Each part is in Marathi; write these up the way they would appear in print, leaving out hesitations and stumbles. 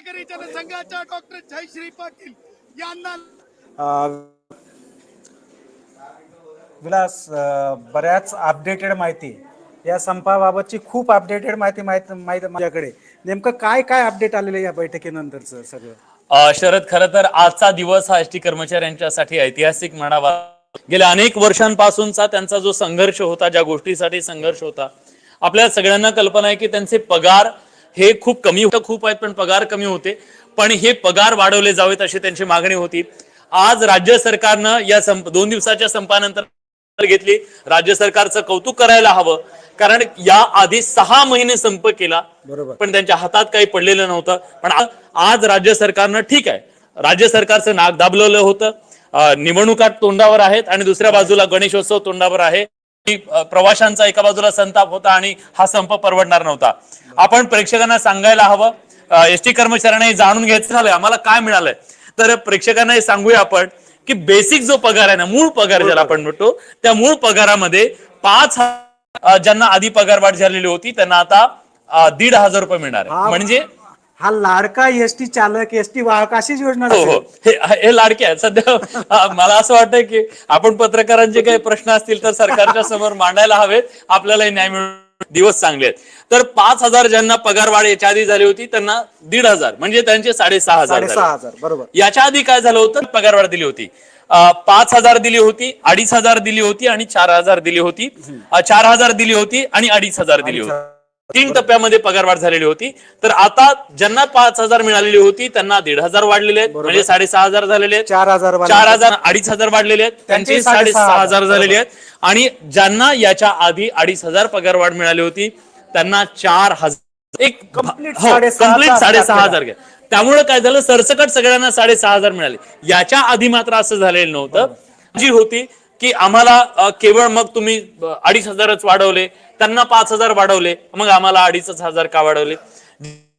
शेतकरी जनसंघाच्या डॉक्टर जयश्री पाटील यांना विलास, बऱ्याच अपडेटेड माहिती या संपाबाबतची खूप अपडेटेड माहिती माझ्याकडे. नेमकं काय काय अपडेट आलेलं या बैठकीनंतरचं सगळं? शरद, खरं तर आजचा दिवस हा एसटी कर्मचाऱ्यांच्यासाठी ऐतिहासिक म्हणावा. गेल्या अनेक वर्षांपासूनचा त्यांचा जो संघर्ष होता, ज्या गोष्टीसाठी संघर्ष होता, आपल्या सगळ्यांना कल्पना आहे की त्यांचे पगार हे खूप कमी होतं, खूप आहेत पण पगार कमी होते, पण हे पगार वाढवले जावेत अशी त्यांची मागणी होती. आज राज्य सरकारनं या 2 दिवसाच्या संपानंतर घेतली. राज्य सरकारचं कौतुक करायला हवं, कारण या आधी 6 महिने संप केला, पण त्यांच्या हातात काही पडलेलं नव्हतं. पण आज राज्य सरकारनं, ठीक आहे, राज्य सरकारचं नाक दाबलेलं होतं, निवडणुका तोंडावर आहेत आणि दुसऱ्या बाजूला गणेशोत्सव तोंडावर आहे, प्रवाशांचा एका बाजूला संताप होता आणि हा संप परवडणार नव्हता. आपण प्रेक्षकांना सांगायला हवं, एसटी कर्मचाऱ्यांना जाणून घ्यायचं झालंय आम्हाला काय मिळालंय, तर प्रेक्षकांना हे सांगूया आपण की बेसिक जो पगार आहे ना, मूळ पगार ज्याला आपण म्हणतो, त्या मूळ पगारामध्ये 5 ज्यांना आधी पगार वाढ झालेली होती त्यांना आता 1,500 रुपये मिळणार आहे. म्हणजे हा लाडका एसटी चालक, एसटी वाहक अशीच योजना. हो, हे लाडके आहेत सध्या. मला असं वाटतं की आपण पत्रकारांचे काही प्रश्न असतील तर सरकारच्या समोर मांडायला हवेत, आपल्याला न्याय मिळून दिवस चांगले आहेत. तर 5,000 ज्यांना पगार वाढ याच्या आधी झाली होती त्यांना 1,500, म्हणजे त्यांचे 6,500. बरोबर. याच्या आधी काय झालं होतं, पगार वाढ दिली होती, 5,000 दिली होती, 2,500 दिली होती आणि 4,000 दिली होती, 4,000 दिली होती आणि 2,500 दिली होती. 3 टप्प्यामध्ये पगारवाढ झालेली होती. तर आता ज्यांना 5,000 मिळालेली होती त्यांना 1,500 वाढलेले आहेत, म्हणजे 6,500 झालेले आहेत. 4,000 2,500 वाढलेले आहेत, त्यांचे 6,500 झालेले आहेत. आणि ज्यांना याच्या आधी 2,500 पगारवाढ मिळाली होती त्यांना 4,000, एक कम्प्लीट 6,500 घ्या. त्यामुळे काय झालं, सरसकट सगळ्यांना 6,500 मिळाले. याच्या आधी मात्र असं झालेलं नव्हतं. जी होती की आम्हाला केवळ मग तुम्ही 2,500च वाढवले, त्यांना 5,000 वाढवले, मग आम्हाला 2,500 का वाढवले,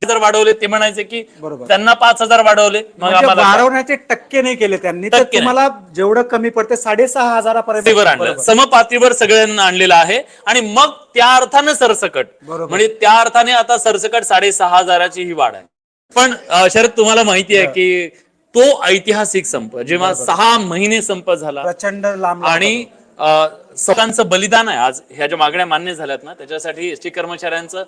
वाढवले ते म्हणायचे की त्यांना 5,000 वाढवले, मग आम्हाला वाढवण्याचे टक्के नाही केले त्यांनी, तर तुम्हाला जेवढं कमी पडते 6,500 पर्यंत समपातळीवर सगळ्यांना आणलेलं आहे. आणि मग त्या अर्थानं सरसकट, म्हणजे त्या अर्थाने आता सरसकट 6,500ची ही वाढ आहे. पण शरद, तुम्हाला माहिती आहे की तो ऐतिहासिक संप जेव्हा 6 महिने संप झाला, प्रचंड लांब, आणि स्वतःचं बलिदान आहे, आज ह्या ज्या मागण्या मान्य झाल्यात ना, त्याच्यासाठी एसटी कर्मचाऱ्यांचं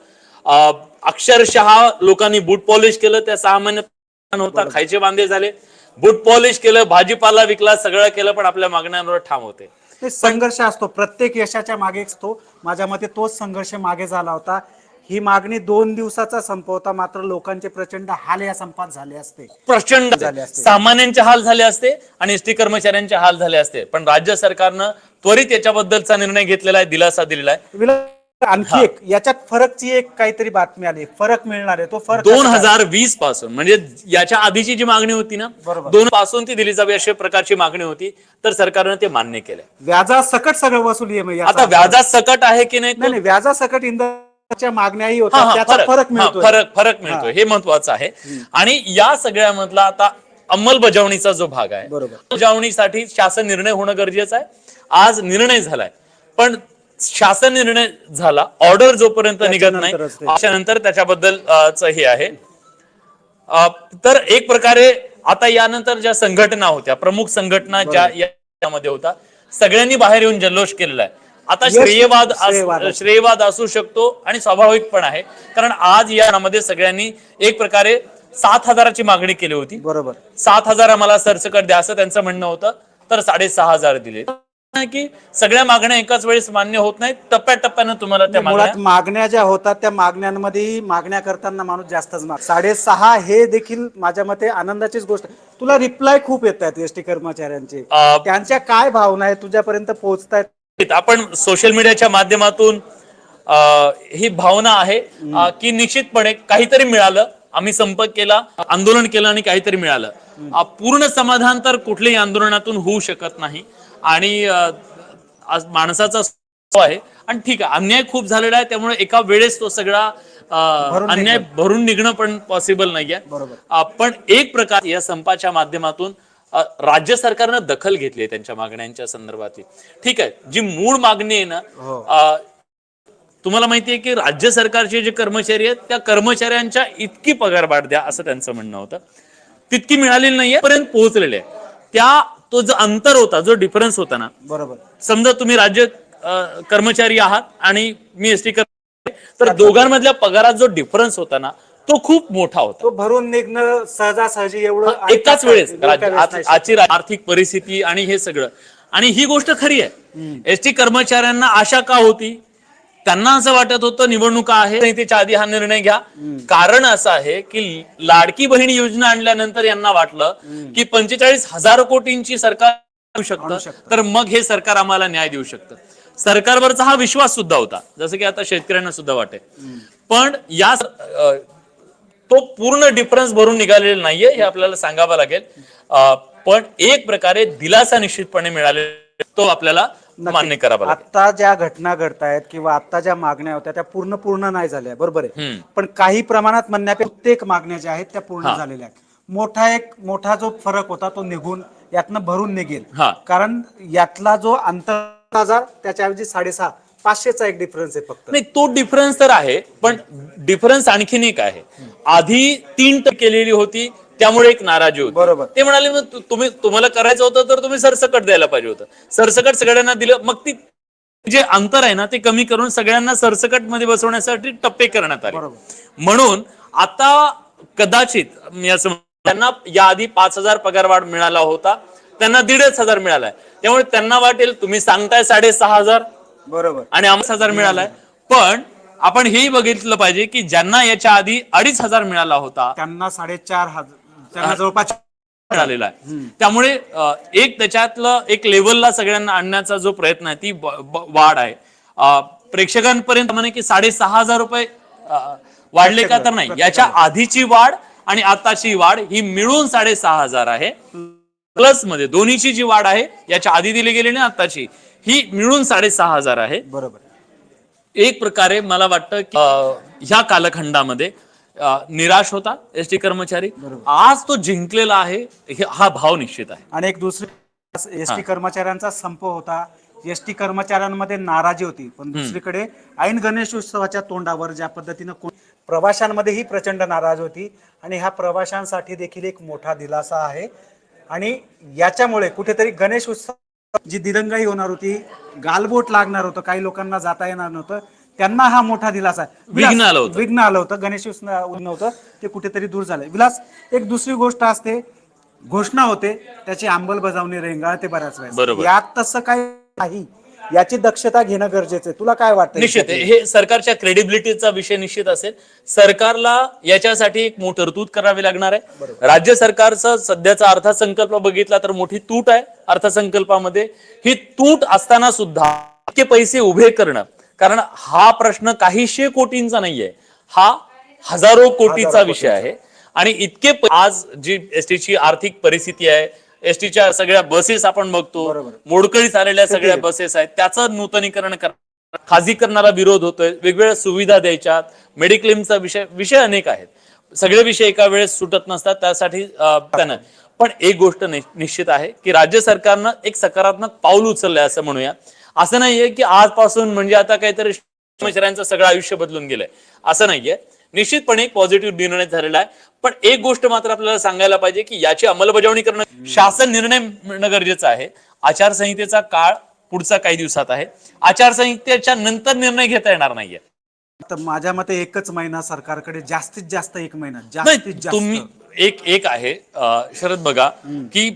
अक्षरशः लोकांनी बूट पॉलिश केलं. त्या 6 महिने होता, खायचे बांधे झाले, बूट पॉलिश केलं, भाजीपाला विकला, सगळं केलं, पण आपल्या मागण्यांवर ठाम होते. संघर्ष असतो, प्रत्येक यशाच्या मागे असतो. माझ्या मते तोच संघर्ष मागे झाला होता. ही मागणी 2 दिवसाचा संप होता, मात्र लोकांचे प्रचंड हाल या संपात झाले असते, प्रचंड झाले असते. सामान्यांचे हाल झाले असते आणि एसटी कर्मचाऱ्यांचे हाल झाले असते. पण राज्य सरकारनं त्वरित याच्याबद्दलचा निर्णय घेतलेला आहे, दिलासा दिलेला आहे. आणखी एक याच्यात फरकची एक काहीतरी बातमी आली, फरक मिळणार आहे. तो फरक 2020 पासून, म्हणजे याच्या आधीची जी मागणी होती ना, 2 पासून ती दिली जावी अशा प्रकारची मागणी होती, तर सरकारनं ते मान्य केलंय. व्याजासकट सगळं वसुली आहे. आता व्याजासकट आहे की नाही, व्याजासकक इंधनाच्या मागण्याही होत्या, त्याचा फरक मिळतोय, हे महत्वाचं आहे. आणि या सगळ्यामधला आता अंमलबजावणीचा जो भाग आहे, अंमलबजावणीसाठी शासन निर्णय होणं गरजेचं आहे. आज निर्णय झालाय, पण शासन निर्णय झाला, ऑर्डर जोपर्यंत निघत नाही त्याच्यानंतर त्याच्याबद्दल हे आहे. तर एक प्रकारे आता यानंतर ज्या संघटना होत्या, प्रमुख संघटना ज्या यामध्ये होता, सगळ्यांनी बाहेर येऊन जल्लोष केलेला आहे. आता श्रेयवाद असू शकतो आणि स्वाभाविक पण आहे, कारण आज यामध्ये सगळ्यांनी एक प्रकारे 7,000ची मागणी केली होती. बरोबर, 7,000 आम्हाला सरसकट द्या असं त्यांचं म्हणणं होतं, तर 6,500 दिले. की सगळ्या मागण्या एकाच वेळेस मान्य होत नाहीत, टप्प्याटप्प्यानं तुम्हाला त्या मागण्या ज्या होतात त्या मागण्यांमध्ये मागण्या करताना माणूस जास्तच 6,500 हे देखील माझ्या मते आनंदाचीच गोष्ट. तुला रिप्लाय खूप येत आहेत एसटी कर्मचाऱ्यांचे, त्यांच्या काय भावना आहेत तुझ्यापर्यंत पोहोचतायत? आपण सोशल मीडियाच्या माध्यमातून ही भावना आहे की निश्चितपणे काहीतरी मिळालं, आम्ही संपर्क केला, आंदोलन केलं आणि काहीतरी मिळालं. पूर्ण समाधान तर कुठल्याही आंदोलनातून होऊ शकत नाही, आणि माणसाचा आहे, आणि ठीक आहे, अन्याय खूप झालेला आहे, त्यामुळे एका वेळेस तो सगळा अन्याय भरून निघणं पण पॉसिबल नाहीये. पण एक प्रकार या संपाच्या माध्यमातून राज्य सरकारनं दखल घेतली आहे त्यांच्या मागण्यांच्या संदर्भात. ठीक आहे, जी मूळ मागणी आहे ना, तुम्हाला माहितीये की राज्य सरकारचे जे कर्मचारी आहेत त्या कर्मचाऱ्यांच्या इतकी पगारवाढ द्या असं त्यांचं म्हणणं होतं, तितकी मिळालेली नाहीये, पर्यंत पोहोचलेले आहे. तो जो अंतर होता, जो डिफरन्स होता ना, बरोबर. समजा तुम्ही राज्य कर्मचारी आहात आणि मी एसटी कर्मचारी, तर दोघांमधल्या पगारात जो डिफरन्स होता ना तो खूप मोठा होता. तो भरून निघणं सहजासहजी एवढं एकाच वेळेस आजची आर्थिक परिस्थिती आणि हे सगळं, आणि ही गोष्ट खरी आहे. एसटी कर्मचाऱ्यांना आशा का होती, त्यांना असं वाटत होतं निवडणुका आहे त्याच्या आधी हा निर्णय घ्या. कारण असं आहे की लाडकी बहीण योजना आणल्यानंतर यांना वाटलं की 45,000 कोटींची सरकार आणू शकतं, तर मग हे सरकार आम्हाला न्याय देऊ शकतं. सरकारवरचा हा विश्वास सुद्धा होता, जसं की आता शेतकऱ्यांना सुद्धा वाटे. पण या तो पूर्ण डिफरन्स भरून निघालेला नाहीये, हे आपल्याला सांगावं लागेल. पण एक प्रकारे दिलासा निश्चितपणे मिळालेला, तो आपल्याला मान्य करावा लागेल. आता ज्या घटना घडतायत किंवा आता ज्या मागण्या होत्या त्या पूर्ण नाही झाल्या, बरोबर आहे. पण काही प्रमाणात म्हणण्यापेक्षा प्रत्येक मागण्या ज्या आहेत त्या पूर्ण झालेल्या आहेत. मोठा जो फरक होता तो निघून यातनं भरून निघेल. कारण यातला जो अंतर 1000 त्याच्याऐवजी 5,500चा एक डिफरन्स आहे फक्त. नाही, तो डिफरन्स तर आहे, पण डिफरन्स आणखीन एक आहे. आधी 3% केलेली होती, त्यामुळे एक नाराजी होती. बरोबर. ते म्हणाले मग तुम्हाला करायचं होतं तर तुम्ही सरसकट द्यायला पाहिजे होतं. सरसकट सगळ्यांना दिलं, मग ती जे अंतर आहे ना ते कमी करून सगळ्यांना सरसकट मध्ये बसवण्यासाठी टप्पे करण्यात आले. म्हणून आता कदाचित त्यांना याआधी 5,000 पगारवाढ मिळाला होता, त्यांना 1,500 मिळालाय. त्यामुळे त्यांना वाटेल तुम्ही सांगताय 6,500 बरोबर आणि 5,000 मिळालाय, पण आपण हेही बघितलं पाहिजे की ज्यांना याच्या आधी 2,500 मिळाला होता त्यांना 4,500 जवळपास मिळालेला आहे. त्यामुळे एक त्याच्यातलं एक लेवलला सगळ्यांना आणण्याचा जो प्रयत्न आहे ती वाढ आहे. प्रेक्षकांपर्यंत म्हणे की 6,500 रुपये वाढले का, तर नाही, याच्या आधीची वाढ आणि आताची वाढ ही मिळून 6,500 आहे. प्लस मध्ये दोन्हीची जी वाढ आहे, याच्या आधी दिली गेली आणि आताची, ही मिळून 6,500 आहे. बरोबर. एक प्रकारे मला वाटतं की ह्या कालखंडामध्ये निराश होता एसटी कर्मचारी, आज तो जिंकलेला आहे, हा भाव निश्चित आहे. आणि एक दुसरी एसटी कर्मचाऱ्यांचा संप होता, एसटी कर्मचाऱ्यांमध्ये नाराजी होती. पण दुसरीकडे ऐन गणेश उत्सवाच्या तोंडावर ज्या पद्धतीनं प्रवाशांमध्येही प्रचंड नाराज होती, आणि ह्या प्रवाशांसाठी देखील एक मोठा दिलासा आहे. आणि याच्यामुळे कुठेतरी गणेश उत्सव जी दिरंगाई होणार होती, गालबोट लागणार होतं, काही लोकांना जाता येणार नव्हतं, त्यांना हा मोठा दिलासा आहे. विघ्न आलं होतं, गणेश उत्सव नव्हतं, ते कुठेतरी दूर झालंय. विलास, एक दुसरी गोष्ट असते, घोषणा होते, त्याची अंमलबजावणी रेंगाळते बऱ्याच वेळेस. यात तसं काही नाही, याची दक्षता घेणं गरजेचं आहे. तुला काय वाटतं? निश्चित हे सरकारच्या क्रेडिबिलिटीचा विषय निश्चित असेल. सरकारला याच्यासाठी एक मोठी तरतूद करावी लागणार आहे. राज्य सरकारचा सध्याचा अर्थसंकल्प बघितला तर मोठी तूट आहे अर्थसंकल्पामध्ये. ही तूट असताना सुद्धा इतके पैसे उभे करणं, कारण हा प्रश्न काहीशे कोटींचा नाहीये, हा हजारो कोटीचा विषय आहे. आणि इतके आज जी एसटीची आर्थिक परिस्थिती आहे, एसटीच्या सगळ्या बसेस आपण बघतो, मोडकळीत आलेल्या सगळ्या बसेस आहेत, त्याचं नूतनीकरण खाजगीकरणाला विरोध होतोय, वेगवेगळ्या सुविधा द्यायच्या, मेडिक्लेमचा विषय अनेक आहेत. सगळे विषय एका वेळेस सुटत नसतात, त्यासाठी त्यांना. पण एक गोष्ट निश्चित आहे की राज्य सरकारनं एक सकारात्मक पाऊल उचललंय असं म्हणूया. असं नाहीये की आजपासून म्हणजे आता काहीतरी कर्मचाऱ्यांचं सगळं आयुष्य बदलून गेलंय, असं नाहीये. निश्चितपणे एक पॉझिटिव्ह निर्णय झालेला आहे. पण एक गोष्ट मात्र आपल्याला सांगायला पाहिजे की याची अंमलबजावणी करणं, शासन निर्णय मिळणं गरजेचं आहे. आचारसंहितेचा काळ पुढचा काही दिवसात आहे, आचारसंहितेच्या नंतर निर्णय घेता येणार नाहीये. तर माझ्या मते 1च महिना सरकारकडे, जास्तीत जास्त 1 महिना, जास्तीत जास्त. तुम्ही एक आहे शरद, बघा की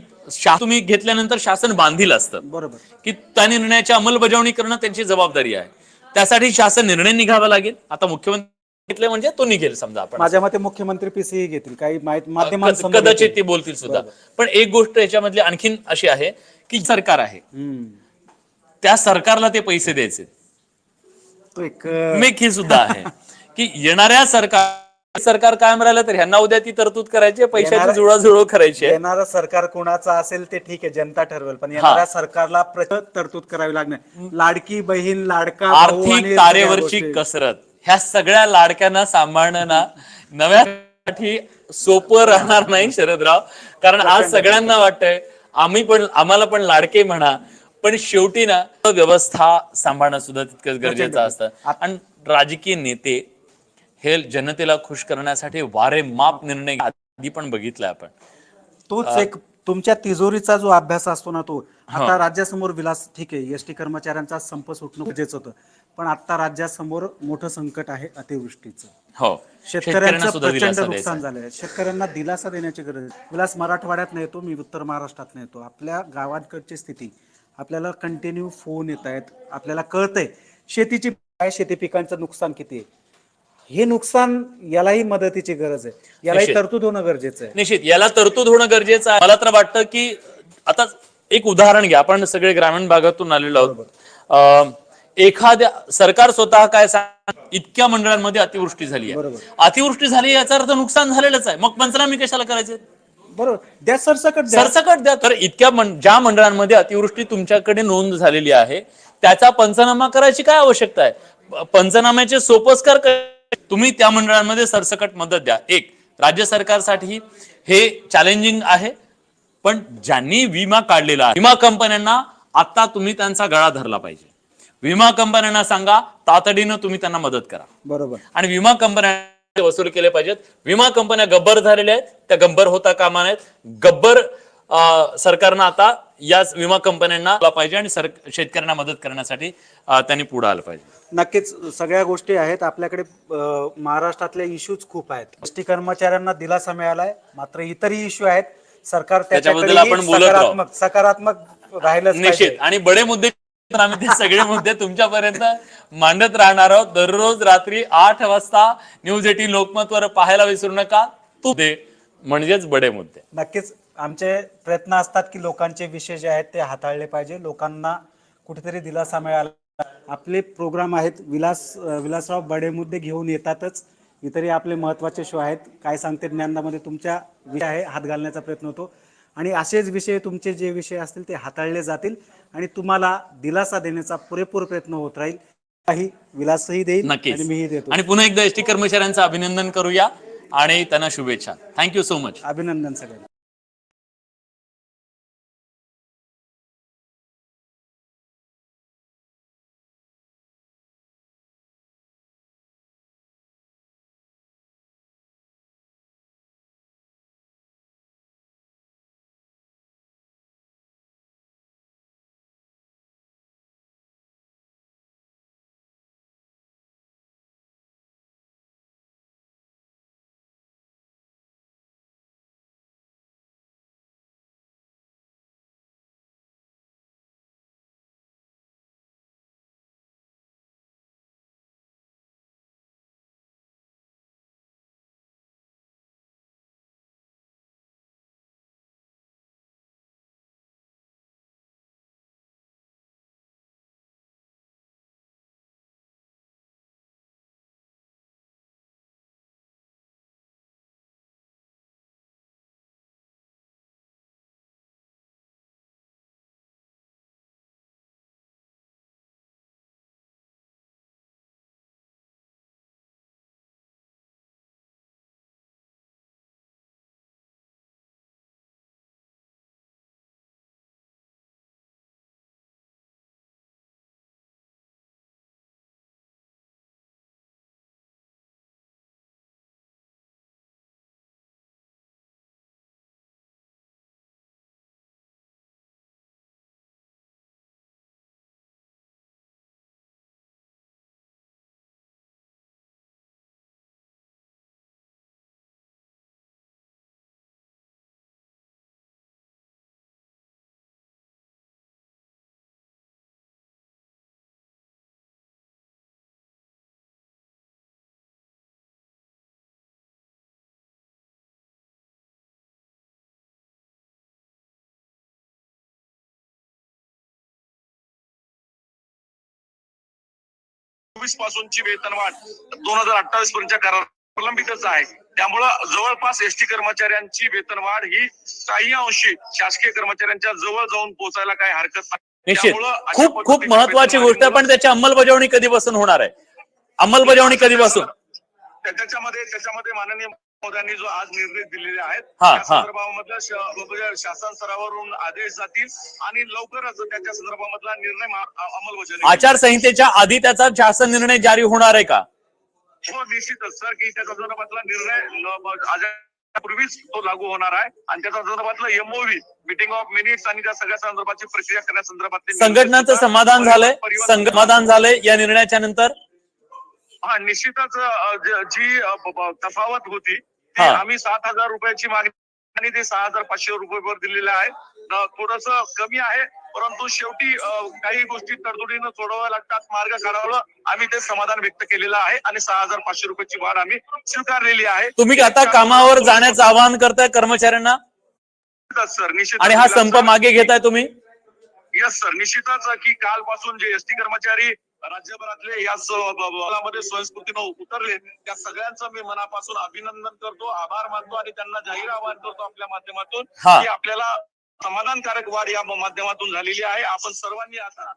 तुम्ही घेतल्यानंतर शासन बांधील असतं, बरोबर, की त्या निर्णयाची अंमलबजावणी करणं त्यांची जबाबदारी आहे. त्यासाठी शासन निर्णय निघावा लागेल. आता मुख्यमंत्री घेतले म्हणजे तो निघेल. समजा आपण, माझ्या मते मुख्यमंत्री पीसीही घेतील, काही माध्यमांसमोर कदाचित ते बोलतील सुद्धा. पण एक गोष्ट याच्यामधली आणखीन अशी आहे की सरकार आहे, त्या सरकारला ते पैसे द्यायचे, तो एक मेक ही सुद्धा आहे की येणाऱ्या सरकार कायम राहिलं तर ह्यांना उद्या ती तरतूद करायची, पैशाची जुळवाजुळव करायची. येणारं सरकार कोणाचं असेल ते ठीक आहे, जनता ठरवेल, पण येणाऱ्या सरकारला तरतूद करावी लागणार. लाडकी बहीण, लाडका भाऊ, आर्थिक तारेवरची कसरत, ह्या सगळ्या लाडक्यांना सांभाळणं ना नव्यासाठी सोपं राहणार नाही शरदराव. कारण आज सगळ्यांना वाटतंय आम्हाला पण लाडके म्हणा, पण शेवटी ना व्यवस्था सांभाळणं सुद्धा तितकंच गरजेचं असतं. आणि राजकीय नेते हे जनतेला खुश करण्यासाठी वारेमाप निर्णय आधी पण बघितलाय आपण. तोच एक तुमच्या तिजोरीचा जो अभ्यास असतो ना तो आता राज्यासमोर विलास ठीक आहे एसटी कर्मचाऱ्यांचा संप सुटणं गरजेचं होतं पण आता राज्यासमोर मोठं संकट आहे अतिवृष्टीचं. हो, शेतकऱ्यांचं सुद्धा प्रचंड दिलासा नुकसान द्यायचा. झालंय. शेतकऱ्यांना दिलासा देण्याची गरज आहे. विलास मराठवाड्यात नाही येतो, मी उत्तर महाराष्ट्रात नाही येतो. आपल्या गावाकडची स्थिती आपल्याला कंटिन्यू फोन येत आहेत, आपल्याला कळतंय शेतीची काय शेती पिकांचं नुकसान किती आहे. हे नुकसान यालाही मदतीची गरज आहे, यालाही निश्चित. तरतूद होणं गरजेचं आहे. निश्चित याला तरतूद होणं गरजेचं आहे. मला तर वाटतं की आता एक उदाहरण घ्या, आपण सगळे ग्रामीण भागातून आलेलो आहोत. एखाद्या सरकार स्वतः काय सांग इतक्या मंडळांमध्ये अतिवृष्टी झाली आहे, अतिवृष्टी झाली याचा अर्थ नुकसान झालेलंच आहे, मग पंचनामे कशाला करायचे? बरोबर, द्या सरसकट द्या. सरसकट द्या. तर इतक्या ज्या मंडळांमध्ये अतिवृष्टी तुमच्याकडे नोंद झालेली आहे त्याचा पंचनामा करायची काय आवश्यकता आहे? पंचनाम्याचे सोपस्कार तुम्ही त्या मंडळांमध्ये सरसकट मदत द्या. एक राज्य सरकारसाठी हे चॅलेंजिंग आहे, पण ज्यांनी विमा काढलेला आहे विमा कंपन्यांना आता तुम्ही त्यांचा गळा धरला पाहिजे. विमा कंपन्यांना सांगा तातडीनं तुम्ही त्यांना मदत करा. बरोबर. आणि विमा कंपन्या वसूल केले पाहिजेत. विमा कंपन्या गब्बर झालेल्या आहेत, त्या गब्बर होता कामा नयेत. गब्बर सरकारनं आता या विमा कंपन्यांना पाहिजे आणि शेतकऱ्यांना मदत करण्यासाठी त्यांनी पुढे आलं पाहिजे. नक्कीच सगळ्या गोष्टी आहेत आपल्याकडे. महाराष्ट्रातले इश्यूज खूप आहेत. एसटी कर्मचाऱ्यांना दिलासा मिळालाय, मात्र इतरही इश्यू आहेत. सरकार त्याच्याबद्दल आपण बोलत राहू. सकारात्मक राहिलंच निश्चित. पाहिजे. आणि बडे मुद्दे आम्ही ते सगळे मुद्दे तुमच्यापर्यंत मांडत राहणार आहोत. दररोज रात्री 8 वाजता न्यूज 18 लोकमतवर पाहायला विसरू नका. म्हणजेच बडे मुद्दे. नक्कीच आमचे प्रयत्न असतात की लोकांचे विषय जे आहेत ते हाताळले पाहिजे, लोकांना कुठेतरी दिलासा मिळाला. आपले प्रोग्राम आहेत, विलासराव बडे मुद्दे घेऊन येतातच. इतरही आपले महत्त्वाचे शो आहेत. काय सांगते ज्ञानदामध्ये तुमच्या विषय आहे हात घालण्याचा प्रयत्न होतो आणि असेच विषय तुमचे जे विषय असतील ते हाताळले जातील आणि तुम्हाला दिलासा देण्याचा पुरेपूर प्रयत्न होत राहील. काही विलासही देईल आणि मीही देतो. आणि पुन्हा एकदा एसटी कर्मचाऱ्यांचं अभिनंदन करूया आणि त्यांना शुभेच्छा. Thank you so much. अभिनंदन सगळ्यांना. पासूनची वेतनवाढ 2028 पर्यंतच्या करार प्रलंबितच आहे. त्यामुळं जवळपास एसटी कर्मचाऱ्यांची वेतनवाढ ही काही अंशी शासकीय कर्मचाऱ्यांच्या जवळ जाऊन पोहोचायला काही हरकत नाही. निश्चित खूप खूप महत्वाची गोष्ट आहे, पण त्याची अंमलबजावणी कधीपासून होणार आहे? अंमलबजावणी कधीपासून? त्याच्यामध्ये माननीय मोदयांनी जो आज निर्णय दिलेले आहेत हा, त्या संदर्भामधल्या शासन स्तरावरून आदेश जातील आणि लवकरच त्याच्या संदर्भामधला निर्णय अंमलबजावणी आचारसंहितेच्या आधी त्याचा शासन निर्णय जारी होणार आहे का? हो निश्चितच सर की त्या संदर्भातला निर्णय पूर्वीच तो लागू होणार आहे आणि त्याच्या संदर्भातलं एमओव्ही मीटिंग ऑफ मिनिट्स आणि त्या सगळ्या संदर्भाची प्रक्रिया करण्यासंदर्भात संघटनाचं समाधान झालंय या निर्णयाच्या नंतर? हा निश्चितच जी तफावत होती ती आम्ही 7,000 रुपयाची मागणी आणि ते 6,500 रुपये दिलेले आहे. थोडस कमी आहे परंतु शेवटी काही गोष्टी तरतुदीनं सोडवाव्या लागतात, मार्ग काढावं. आम्ही ते समाधान व्यक्त केलेलं आहे आणि 6,500 रुपयाची वाढ आम्ही स्वीकारलेली आहे. तुम्ही आता कामावर जाण्याचं आवाहन करताय कर्मचाऱ्यांना सर निश्चित आणि हा संप मागे घेताय तुम्ही? यस सर निश्चितच की कालपासून जे एसटी कर्मचारी राज्यभरातले या मध्ये स्वयंस्फूर्तीनं उतरले त्या सगळ्यांचं मी मनापासून अभिनंदन करतो, आभार मानतो आणि त्यांना जाहीर आवाहन करतो आपल्या माध्यमातून की आपल्याला समाधानकारक वाढ या माध्यमातून झालेली आहे. आपण सर्वांनी आता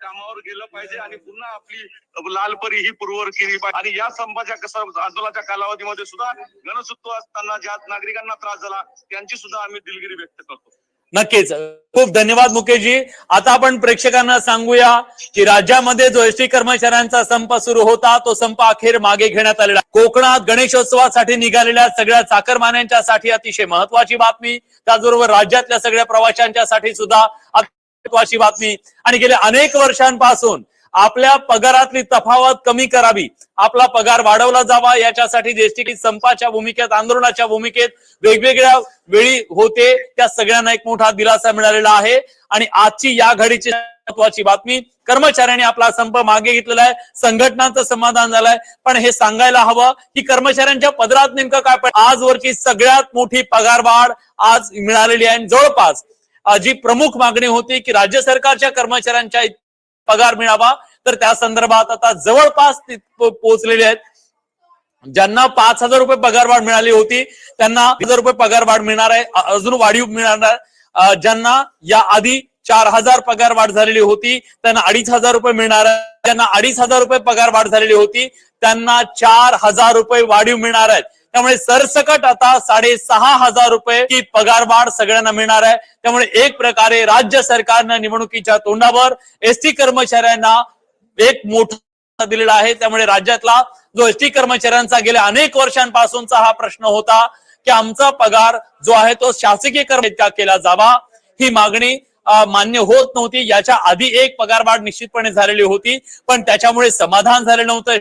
कामावर गेलं पाहिजे आणि पुन्हा आपली लालपरी ही पूर्ववत केली पाहिजे. आणि या संपाच्या आंदोलनाच्या कालावधीमध्ये सुद्धा गणेशोत्सव असताना ज्या नागरिकांना त्रास झाला त्यांची सुद्धा आम्ही दिलगिरी व्यक्त करतो. नक्कीच, खूप धन्यवाद मुकेशजी. आता आपण प्रेक्षकांना सांगूया की राज्यामध्ये जो एसटी कर्मचाऱ्यांचा संप सुरू होता तो संप अखेर मागे घेण्यात आलेला. कोकणात गणेशोत्सवासाठी निघालेल्या सगळ्या चाकरमान्यांच्यासाठी अतिशय महत्वाची बातमी, त्याचबरोबर राज्यातल्या सगळ्या प्रवाशांच्यासाठी सुद्धा महत्वाची बातमी. आणि गेल्या अनेक वर्षांपासून आपल्या पगारातली तफावत कमी करावी, आपला पगार वाढवला जावा याच्यासाठी एसटी संपाच्या भूमिकेत, आंदोलनाच्या भूमिकेत वेगवेगळ्या वेळी होते, त्या सगळ्यांना एक मोठा दिलासा मिळालेला आहे. आणि आजची या घडीची महत्वाची बातमी, कर्मचाऱ्यांनी आपला संप मागे घेतलेला आहे, संघटनांचं समाधान झालंय. पण हे सांगायला हवं की कर्मचाऱ्यांच्या पदरात नेमकं काय पण आजवरची सगळ्यात मोठी पगारवाढ आज मिळालेली आहे. जवळपास जी प्रमुख मागणी होती की राज्य सरकारच्या कर्मचाऱ्यांच्या पगार मिळावा, तर त्या संदर्भात आता जवळपास पोहोचलेले आहेत. ज्यांना 5,000 रुपये पगारवाढ मिळाली होती त्यांना 1,000 रुपये पगारवाढ मिळणार आहे, अजून वाढीव मिळणार. ज्यांना या आधी 4,000 पगारवाढ झालेली होती त्यांना 2,500 रुपये मिळणार आहे. ज्यांना 2,500 रुपये पगारवाढ झालेली होती त्यांना 4,000 रुपये वाढीव मिळणार आहेत. त्यामुळे सरसकट आता 6,500 रुपये की पगारवाढ सगळ्यांना मिळणार आहे. त्यामुळे एक प्रकारे राज्य सरकारनं निवडणुकीच्या तोंडावर एसटी कर्मचाऱ्यांना एक मोठा दिलेला आहे. त्यामुळे राज्यातला जो एसटी कर्मचाऱ्यांचा गेल्या अनेक वर्षांपासूनचा हा प्रश्न होता की आमचा पगार जो आहे तो शासकीय कर्मचाऱ्यांना केला जावा, ही मागणी मान्य होत नव्हती. याच्या आधी एक पगारवाढ निश्चितपणे झालेली होती पण त्याच्यामुळे समाधान झालं नव्हतं.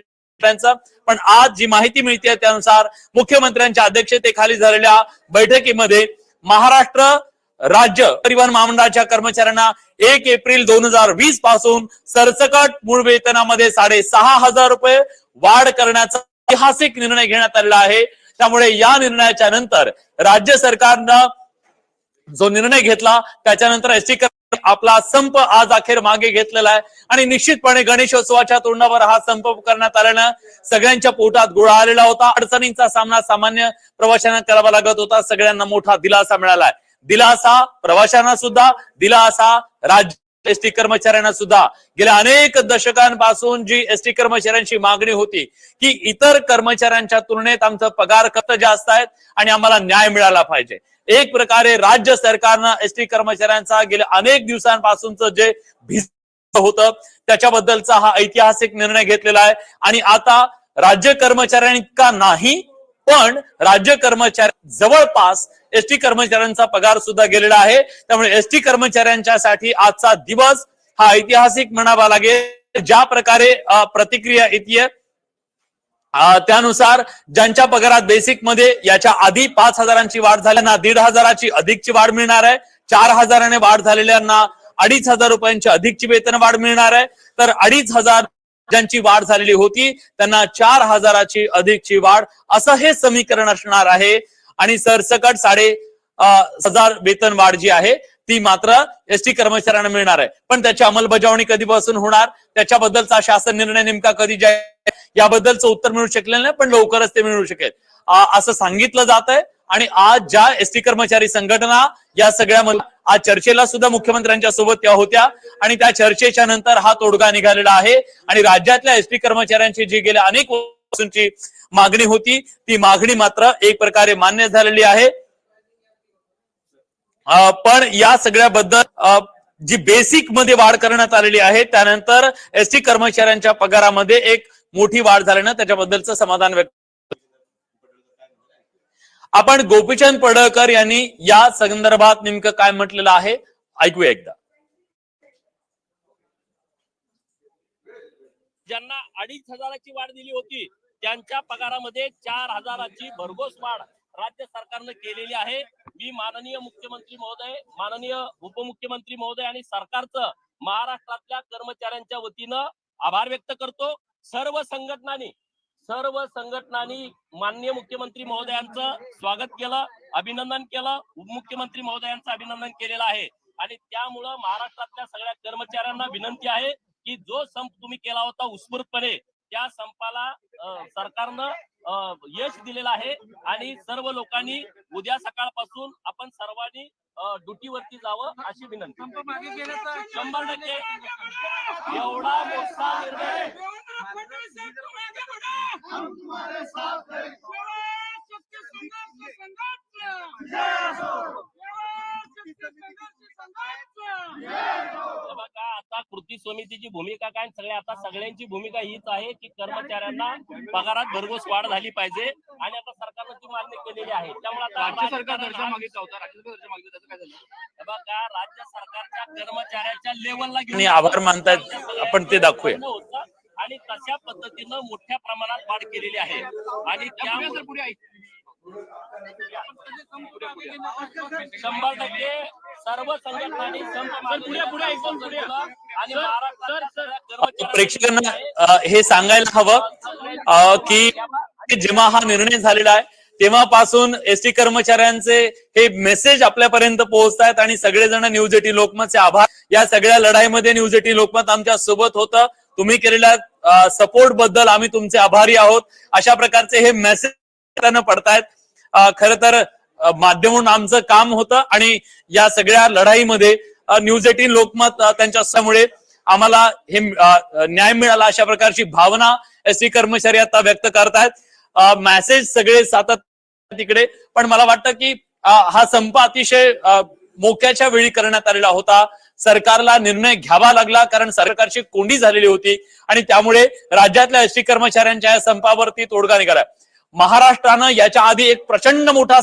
पण आज जी माहिती मिळते त्यानुसार मुख्यमंत्र्यांच्या अध्यक्षतेखाली झालेल्या बैठकीमध्ये महाराष्ट्र राज्य परिवहन महामंडळाच्या कर्मचाऱ्यांना 1 एप्रिल 2020 पासून सरसकट मूळ वेतनामध्ये 6,500 रुपये वाढ करण्याचा ऐतिहासिक निर्णय घेण्यात आलेला आहे. त्यामुळे या निर्णयाच्या नंतर राज्य सरकारनं जो निर्णय घेतला त्याच्यानंतर एसटी आपला संप आज अखेर मागे घेतलेला आहे. आणि निश्चितपणे गणेशोत्सवाच्या तोंडावर हा संप करण्यात आल्यानं सगळ्यांच्या पोटात गोळा आलेला होता. अडचणींचा सामना सामान्य प्रवाशांना करावा लागत होता. सगळ्यांना मोठा दिलासा मिळालाय. दिलासा प्रवाशांना सुद्धा, दिलासा राज्य एसटी कर्मचाऱ्यांना सुद्धा. गेल्या अनेक दशकांपासून जी एसटी कर्मचाऱ्यांची मागणी होती की इतर कर्मचाऱ्यांच्या तुलनेत आमचा पगार कत जास्त आहेत आणि आम्हाला न्याय मिळाला पाहिजे. एक प्रकारे राज्य सरकारनं एसटी कर्मचाऱ्यांचा गेल्या अनेक दिवसांपासूनच जे भिस्त होतं त्याच्याबद्दलचा हा ऐतिहासिक निर्णय घेतलेला आहे. आणि आता राज्य कर्मचाऱ्यांका नाही पण राज्य कर्मचारी जवळपास एसटी कर्मचाऱ्यांचा पगार सुद्धा गेलेला आहे. त्यामुळे एसटी कर्मचाऱ्यांच्यासाठी आजचा दिवस हा ऐतिहासिक म्हणावा लागेल. ज्या प्रकारे प्रतिक्रिया येते त्यानुसार ज्यांच्या पगारात बेसिक मध्ये याच्या आधी 5,000ची वाढ झाल्याना 1,500ची अधिकची वाढ मिळणार आहे. 4,000ने वाढ झालेल्यांना 2,500 रुपयांची अधिकची वेतन वाढ मिळणार आहे. तर 2,500 ज्यांची वाढ झालेली होती त्यांना 4,000ची अधिकची वाढ, असं हे समीकरण असणार आहे. आणि सरसकट 6,500 वेतन वाढ जी आहे ती मात्र एसटी कर्मचाऱ्यांना मिळणार आहे. पण त्याची अंमलबजावणी कधीपासून होणार, त्याच्याबद्दलचा शासन निर्णय नेमका कधी जाईल याबद्दलचं उत्तर मिळू शकलेलं नाही, पण लवकरच ते मिळू शकेल असं सांगितलं जात आहे. आणि आज ज्या एसटी कर्मचारी संघटना या सगळ्यामध्ये आज चर्चेला सुद्धा मुख्यमंत्र्यांच्या सोबत त्या होत्या आणि त्या चर्चेच्या नंतर हा तोडगा निघालेला आहे. आणि राज्यातल्या एसटी कर्मचाऱ्यांची जी गेल्या अनेक पासूनची मागणी होती ती मागणी मात्र एक प्रकारे मान्य झालेली आहे। पण या सगळ्याबद्दल जी बेसिक मध्ये वाढ करण्यात आलेली आहे त्यानंतर एसटी कर्मचाऱ्यांच्या पगारामध्ये एक मोठी वाढ झाल्यानं त्याच्याबद्दलचं समाधान व्यक्त। आपण गोपीचंद पडळकर यांनी या संदर्भात नेमकं काय म्हटलेलं आहे ऐकूया एकदा। ज्यांना 2,500ची वाढ दिली होती त्यांच्या पगारामध्ये 4,000ची भरघोस वाढ राज्य सरकारने केलेली आहे। मी माननीय मुख्यमंत्री महोदय, माननीय उपमुख्यमंत्री महोदय आणि सरकारचं महाराष्ट्रातल्या कर्मचाऱ्यांच्या वतीनं आभार व्यक्त करतो। सर्व संघटनांनी माननीय मुख्यमंत्री महोदयांचं स्वागत केलं, अभिनंदन केलं, उपमुख्यमंत्री महोदयांचं अभिनंदन केलेलं आहे आणि त्यामुळं महाराष्ट्रातल्या सगळ्या कर्मचाऱ्यांना विनंती आहे की जो संप तुम्ही केला होता उत्स्फूर्तपणे त्या संपाला सरकारनं यश दिलेलं आहे आणि सर्व लोकांनी उद्या सकाळपासून आपण सर्वांनी ड्युटीवरती जावं अशी विनंती। 100% एवढा मोठा निर्णय बघा आता कृती समितीची भूमिका काय सगळ्यांची भूमिका हीच आहे की कर्मचाऱ्यांना पगारात भरघोस वाढ झाली पाहिजे आणि आता सरकारनं ती मान्य केलेली आहे। त्यामुळे आता राज्य सरकार दर्जा मागितला होता, बघा राज्य सरकारच्या कर्मचाऱ्याच्या लेवलला घेऊन आभार मानतायत आपण ते दाखवूया आणि तशा पद्धतीनं मोठ्या प्रमाणात वाढ केलेली आहे आणि त्यामुळे 100% सर्व संघटनांनी प्रेक्षकांना हे सांगायला हवं की जेव्हा हा निर्णय झालेला आहे तेव्हापासून एसटी कर्मचाऱ्यांचे हे मेसेज आपल्यापर्यंत पोहोचतायत आणि सगळेजण न्यूज 18 लोकमतचे आभार। या सगळ्या लढाईमध्ये न्यूज 18 लोकमत आमच्या सोबत होतं, तुम्ही केलेल्या सपोर्ट बद्दल आम्ही तुमचे आभारी आहोत। अशा प्रकारचे हे मेसेज पडतायत। खरं तर माध्यम म्हणून आमचं काम होतं आणि या सगळ्या लढाईमध्ये न्यूज 18 लोकमत त्यांच्या असल्यामुळे आम्हाला हे न्याय मिळाला अशा प्रकारची भावना एसटी कर्मचारी आता व्यक्त करतायत। मेसेज सगळे सातत्य तिकडे, पण मला वाटतं की हा संप अतिशय मोक्याच्या वेळी करण्यात आलेला होता। सरकारला निर्णय घ्यावा लागला कारण सरकारची कोंडी झालेली होती आणि त्यामुळे राज्यातल्या एसटी कर्मचाऱ्यांच्या या संपावरती तोडगा निघाला। महाराष्ट्रानं याच्या आधी एक प्रचंड मोठा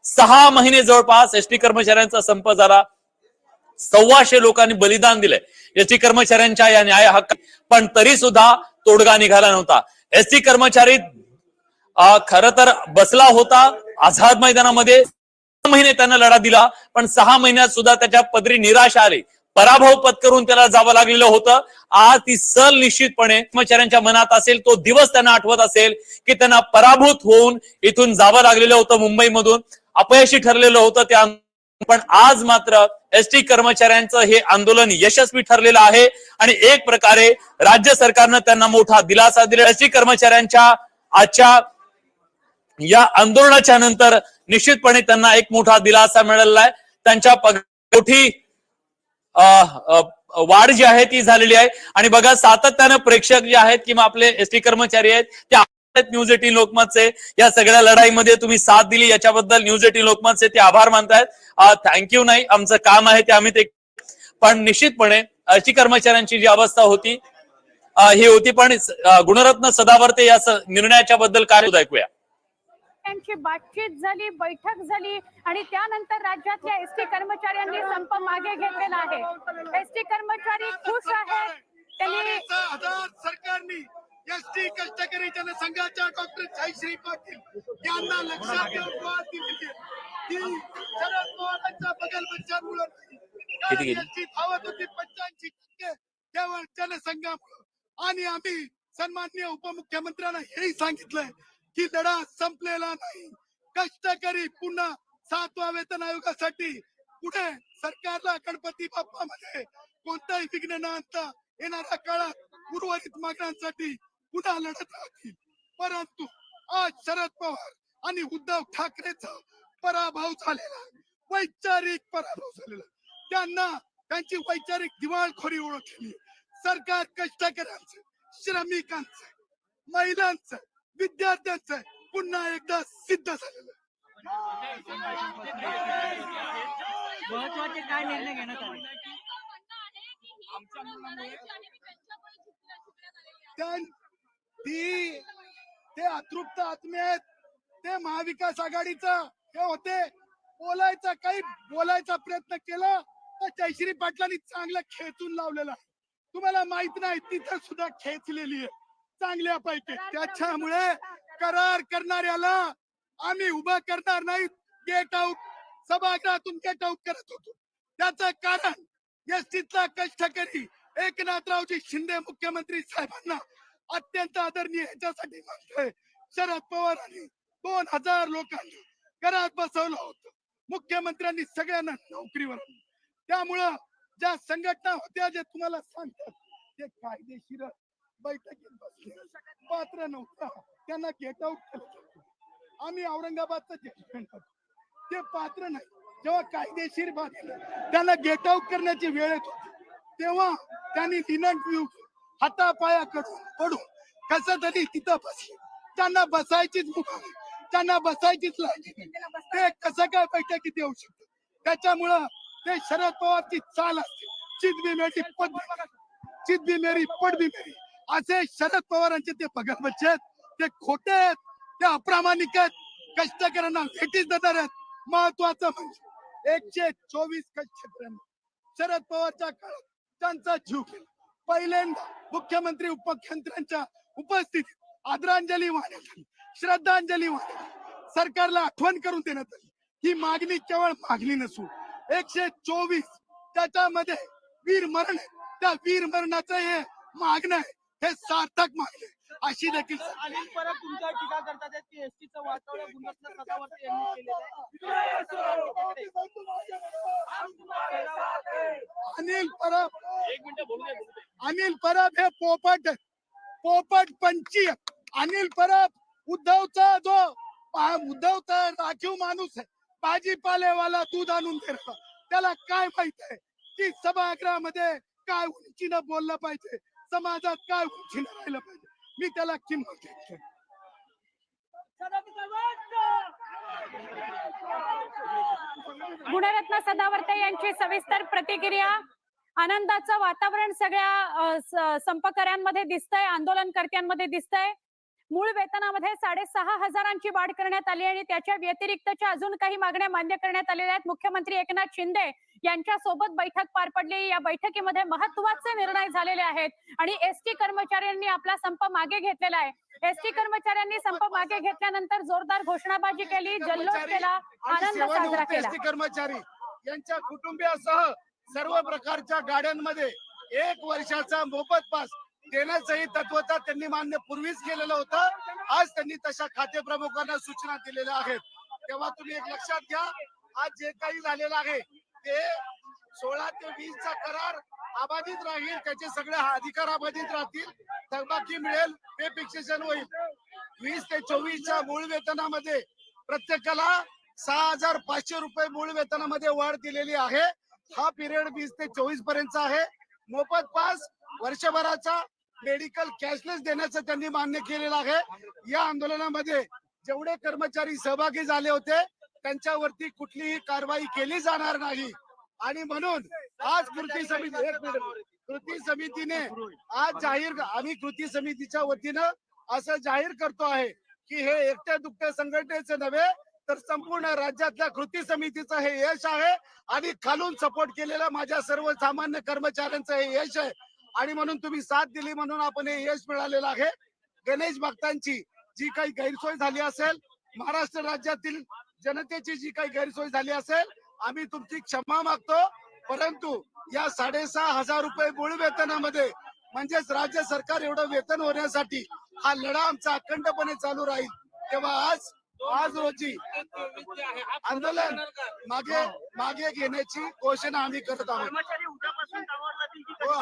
6 महिने जवळपास एसटी कर्मचाऱ्यांचा संप झाला, 1,200 लोकांनी बलिदान दिलंय एसटी कर्मचाऱ्यांच्या या न्याय हक्क, पण तरी सुद्धा तोडगा निघाला नव्हता। एसटी कर्मचारी खरं तर बसला होता आझाद मैदानामध्ये, 6 महिने त्यांना लढा दिला पण 6 महिन्यात सुद्धा त्याच्या पदरी निराशा आली, पराभव पत्करून त्याला जावं लागलेलं होतं। आज ती सल निश्चितपणे कर्मचाऱ्यांच्या मनात असेल, तो दिवस त्यांना आठवत असेल की त्यांना पराभूत होऊन इथून जावं लागलेलं होतं, मुंबईमधून अपयशी ठरलेलं होतं त्या, पण आज मात्र एसटी कर्मचाऱ्यांचं हे आंदोलन यशस्वी ठरलेलं आहे आणि एक प्रकारे राज्य सरकारनं त्यांना मोठा दिलासा दिला। एसटी कर्मचाऱ्यांच्या आजच्या या आंदोलनाच्या नंतर निश्चितपणे त्यांना एक मोठा दिलासा मिळालेला आहे। त्यांच्या मोठी वाढ जी आहे ती झालेली आहे आणि बघा सातत्यानं प्रेक्षक जे आहेत किंवा आपले एसटी कर्मचारी आहेत ते न्यूज 18 लोकमतचे या सगळ्या लढाईमध्ये तुम्ही साथ दिली याच्याबद्दल न्यूज 18 लोकमतचे ते आभार मानतायत। थँक्यू नाही, आमचं काम आहे ते आम्ही ते, पण निश्चितपणे एसटी कर्मचाऱ्यांची जी अवस्था होती ही होती, पण गुणरत्न सदावर्ते या निर्णयाच्या बद्दल काय ऐकूया। त्यांची बातचीत झाली, बैठक झाली आणि त्यानंतर राज्यातल्या एसटी कर्मचाऱ्यांनी संप मागे घेतलेला आहे। एसटी कर्मचारी खुश आहेत। त्यांनी सरकारने एसटी कष्टकरी जनसंघाच्या डॉक्टर जयश्री पाटील यांना लक्षात घेऊन वाढ दिलेली आहे की शरद पवारांच्या बगलबच्चांमुळे धावत होती 85% केवळ जनसंघामुळे आणि आम्ही सन्माननीय उपमुख्यमंत्र्यांना हेही सांगितलंय की लढा संपलेला नाही, कष्टकरी पुन्हा 7व्या वेतन आयोगासाठी पुढे सरकारला गणपती बाप्पामध्ये कोणताही विघ्न न आणता येणाऱ्या काळात उर्वरित मागण्यांसाठी पुन्हा लढत राहतील। परंतु आज शरद पवार आणि उद्धव ठाकरेचा पराभव झालेला, वैचारिक पराभव झालेला, त्यांना त्यांची वैचारिक दिवाळखोरी ओळखली। सरकार कष्टकऱ्यांचे, श्रमिकांचे, महिलांचं, विद्यार्थ्यांचं पुन्हा एकदा सिद्ध झालेलं आहे. महत्वाचे काय निर्णय घेण्यात आले? ते अतृप्त आत्मे आहेत, ते महाविकास आघाडीचा हे होते. बोलायचा प्रयत्न केला तर जयश्री पाटलांनी चांगलं खेचून लावलेलं आहे. तुम्हाला माहित नाही तिथं सुद्धा खेचलेली आहे चांगल्यापैकी. त्याच्यामुळे करार करणाऱ्याला आम्ही उभा करणार नाही. गेट आउट, सभागृहातून गेट आउट करत होतो. त्याचं कारण एसटीतला कष्टकरी एकनाथरावजी शिंदे मुख्यमंत्री साहेबांना अत्यंत आदरणीय ह्याच्यासाठी म्हणतोय. शरद पवारांनी 2000 लोकांना घरात बसवलं होतं. मुख्यमंत्र्यांनी सगळ्यांना नोकरीवर. त्यामुळं ज्या संघटना होत्या जे तुम्हाला सांगतात ते कायदेशीर बैठकीत बसले पात्र नव्हता, त्यांना गेट आउट केलं. आम्ही औरंगाबादचं जजमेंट होतो ते पात्र नाही. जेव्हा कायदेशीर बाजूला त्यांना गेट आउट करण्याची वेळ येत होती तेव्हा त्यांनी लिनन हातापायाकडून पडून कसं तरी तिथं बसले. त्यांना बसायचीच मुभा नाही, त्यांना बसायचीच लायकी नाही. ते कसं काय बैठकीत येऊ शकतात? त्याच्यामुळं ते शरद पवारची चाल असते. चित भी मेरी पद भी मेरी असे शरद पवारांचे ते पगार बच्चे आहेत. ते खोटे आहेत, ते अप्रामाणिक आहेत, कष्टकऱ्यांना भेटीच देणार आहेत. महत्वाचं म्हणजे 124 कष्टकऱ्यांना शरद पवारच्या काळात त्यांचा जीव केला. पहिल्यांदा मुख्यमंत्री उपमुख्यमंत्र्यांच्या उपस्थितीत आदरांजली वाहण्यात आली, श्रद्धांजली वाहण्यात आली, सरकारला आठवण करून देण्यात आली. ही मागणी केवळ मागणी नसून 124 त्याच्यामध्ये वीर मरण आहे. त्या वीर मरणाचं हे मागणं आहे, हे सार्थक मागणं आहे. अशी देखील अनिल परब तुमच्यावर टीका करतात की एसटीचं वातावरण गुणवत्ता सदावर्ते यांनी केलेलं आहे. अनिल परब हे पोपट पंची. अनिल परब उद्धवचा राखीव माणूस आहे. भाजीपालेवाला दूध आणून देतो. त्याला काय माहित आहे की सभागृहामध्ये काय उंचीनं बोललं पाहिजे, समाजात काय उंचीनं राहिलं पाहिजे. मी त्याला किंमत देतो. गुणरत्न सदावर्ते यांची सविस्तर प्रतिक्रिया. आनंदाचं वातावरण सगळ्या संपकऱ्यांमध्ये दिसतंय, आंदोलनकर्त्यांमध्ये दिसतंय. मूळ वेतनामध्ये 6,500ची वाढ करण्यात आली आणि त्याच्या व्यतिरिक्तच्या अजून काही मागण्या मान्य करण्यात आलेल्या आहेत. मुख्यमंत्री एकनाथ शिंदे यांच्या सोबत बैठक पार पडली. या बैठकीमध्ये महत्त्वाचे निर्णय झालेले आहेत आणि एसटी कर्मचाऱ्यांनी आपला संप मागे घेतलेला आहे. एसटी कर्मचाऱ्यांनी संप मागे घेतल्यानंतर जोरदार घोषणाबाजी केली, जल्लोष केला, आनंद साजरा केला. एसटी कर्मचारी यांच्या कुटुंबियासह सर्व प्रकारच्या गाड्यांमध्ये 1 वर्षाचा मोफत पास देण्याचंही तत्वता त्यांनी मान्य पूर्वीच केलेलं होतं. आज त्यांनी तशा खाते प्रमुखांना सूचना दिलेल्या आहेत. तेव्हा तुम्ही एक लक्षात घ्या, आज जे काही झालेलं आहे ते 16 ते 20 चा करार अबाधित राहील. त्याचे सगळे अधिकार अबाधित राहतील. थकबाकी मिळेल, पे फिक्सेशन होईल. 20 ते 24च्या मूळ वेतनामध्ये प्रत्येकाला 6,500 रुपये मूळ वेतनामध्ये वाढ दिलेली आहे. हा पिरियड 20 ते 24 पर्यंत आहे. मोफत पास वर्षभराचा मेडिकल कॅशलेस देण्याचं त्यांनी मान्य केलेलं आहे. या आंदोलनामध्ये जेवढे कर्मचारी सहभागी झाले होते त्यांच्यावरती कुठलीही कारवाई केली जाणार नाही. आणि म्हणून आज कृती समितीने आज आम्ही कृती समितीच्या वतीनं असं जाहीर करतो आहे की हे एकट्या दुकट्या संघटनेचं नव्हे तर संपूर्ण राज्यातल्या कृती समितीचं हे यश आहे आणि खालून सपोर्ट केलेल्या माझ्या सर्वसामान्य कर्मचाऱ्यांचं हे यश आहे. आणि म्हणून तुम्ही साथ दिली म्हणून आपण हे यश मिळालेलं आहे. गणेश भक्तांची जी काही गैरसोय झाली असेल, महाराष्ट्र राज्यातील जनतेची जी काही गैरसोय झाली असेल, आम्ही तुमची क्षमा मागतो. परंतु या 6,500 रुपये मूळ वेतनामध्ये म्हणजेच राज्य सरकार एवढं वेतन होण्यासाठी हा लढा आमचा अखंडपणे चालू राहील. तेव्हा आज रोजी आंदोलन मागे घेण्याची घोषणा आम्ही करत आहोत.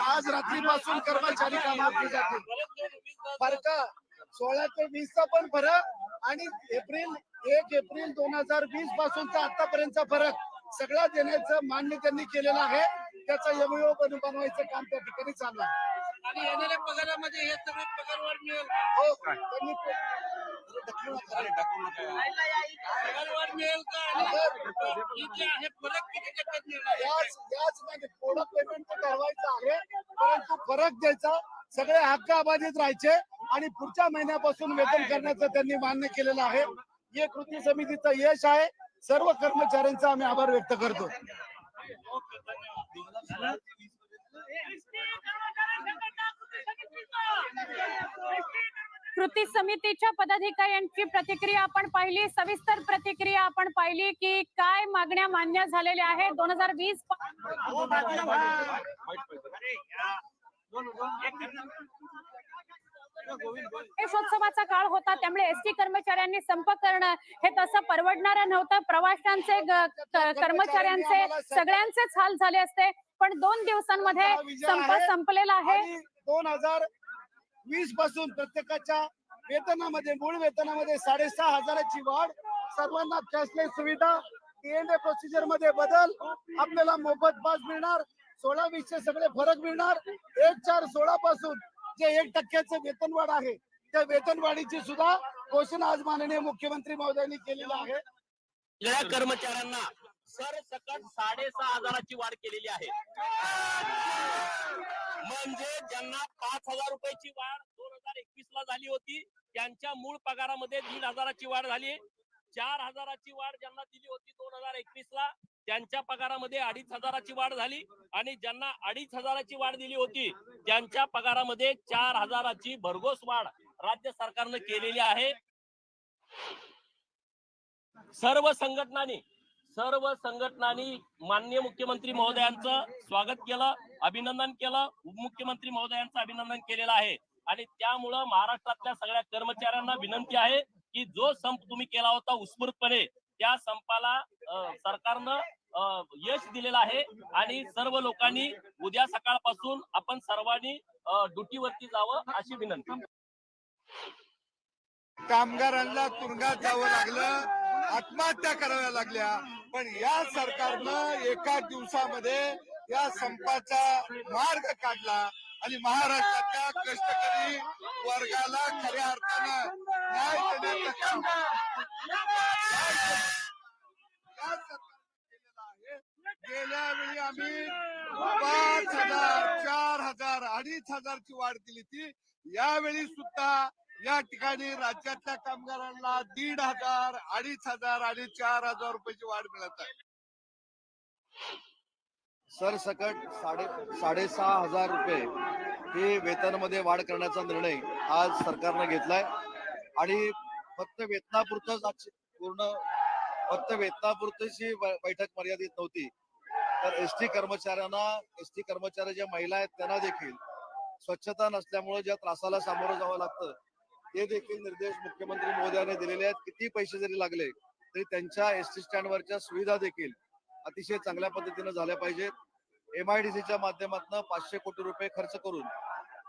आज रात्रीपासून कर्मचारी कामावर जातील. फरक 16 ते 20चा पण फरक आणि 1 एप्रिल 2020 पासूनचा आतापर्यंतचा फरक सगळा देण्याचं मान्य त्यांनी केलेलं आहे. त्याचा यमयोग बनवायचं काम त्या ठिकाणी चालू आहे. आणि येणाऱ्या पगारामध्ये हे सगळे पगारवाढ मिळेल. हो त्यांनी पगारवाढ मिळेल का? आणि ही जी आहे फरक किती टक्क्यात मिळणार आहे? याच नाही थोडं पेमेंट तर ठरवायचं आहे, परंतु फरक द्यायचा, सगळे हक्क अबाधित राहायचे आणि पुढच्या महिन्यापासून वेतन करण्याचं त्यांनी मान्य केलेलं आहे. हे कृती समितीचं यश आहे. सर्व कर्मचाऱ्यांचा आम्ही आभार व्यक्त करतो. कृती समितीच्या पदाधिकाऱ्यांची प्रतिक्रिया आपण पाहिली, सविस्तर प्रतिक्रिया आपण पाहिली की काय मागण्या मान्य झालेल्या आहेत. 2020 गणेशोत्सवाचा काळ होता, त्यामुळे एसटी कर्मचाऱ्यांनी संप करणं हे तसं परवडणारं नव्हतं. प्रवाशांचे कर्मचाऱ्यांचे सगळ्यांचेच हाल झाले असते, पण 2 दिवसांमध्ये संप संपलेला आहे. 2020 पासून प्रत्येकाच्या वेतनामध्ये, मूळ वेतनामध्ये 6,500ची वाढ, सर्वांना कॅशलेस सुविधा, टीएनए प्रोसिजर मध्ये बदल, आपल्याला मोफत पास मिळणार, 16-20 सगळे फरक मिळणार. 1/4/16 पासून जे 1% वेतनवाढ आहे, त्या वेतनवाढीची सुद्धा घोषणा आज माननीय मुख्यमंत्री महोदयांनी केलेली आहे. या कर्मचाऱ्यांना सरसकट 6,500ची वाढ केलेली आहे. म्हणजे ज्यांना 5,000 रुपयाची वाढ 2021 ला झाली होती, त्यांच्या मूळ पगारामध्ये 1,500ची वाढ झाली. 4,000ची वाढ ज्यांना दिली होती 2021 ला, त्यांच्या पगारामध्ये 2,500ची वाढ झाली. आणि ज्यांना 2,500ची वाढ दिली होती, त्यांच्या पगारामध्ये 4,000ची भरघोस वाढ राज्य सरकारनं केलेली आहे. सर्व संघटनांनी माननीय मुख्यमंत्री महोदयांचं स्वागत केलं, अभिनंदन केलं, उपमुख्यमंत्री महोदयांचं अभिनंदन केलेलं आहे. आणि त्यामुळं महाराष्ट्रातल्या सगळ्या कर्मचाऱ्यांना विनंती आहे की जो संप तुम्ही केला होता उत्स्फूर्तपणे, त्या संपाला सरकारनं यश दिलेलं आहे. आणि सर्व लोकांनी उद्या सकाळपासून आपण सर्वांनी ड्युटीवरती जावं अशी विनंती. कामगारांना तुरुंगात जावं लागलं, आत्महत्या कराव्या लागल्या, पण या सरकारनं एका दिवसामध्ये या संपाचा मार्ग काढला आणि महाराष्ट्रातल्या कष्टकरी वर्गाला खऱ्या अर्थानं न्याय देण्याचं काम या सरकारनं केलेलं आहे. गेल्या वेळी आम्ही 5,000, 4,000, 2,500ची वाढ दिली ती. यावेळी सुद्धा या ठिकाणी राज्यातल्या कामगारांना 1,500, 2,500 आणि 4,000 रुपयाची वाढ मिळत आहे. सरसकट 6,500 रुपये हे वेतनामध्ये वाढ करण्याचा निर्णय आज सरकारने घेतलाय. आणि फक्त वेतनापुरतीची बैठक मर्यादित नव्हती, तर एसटी कर्मचारी ज्या महिला आहेत त्यांना देखील स्वच्छता नसल्यामुळे ज्या त्रासाला सामोरं जावं लागतं, ते देखील निर्देश मुख्यमंत्री महोदयांनी दिलेले आहेत. किती पैसे जरी लागले तरी त्यांच्या एसटी स्टँडवरच्या सुविधा देखील अतिशय चांगल्या पद्धतीने झाल्या पाहिजेत. MIDCच्या माध्यमातून 500 कोटी रुपये खर्च करून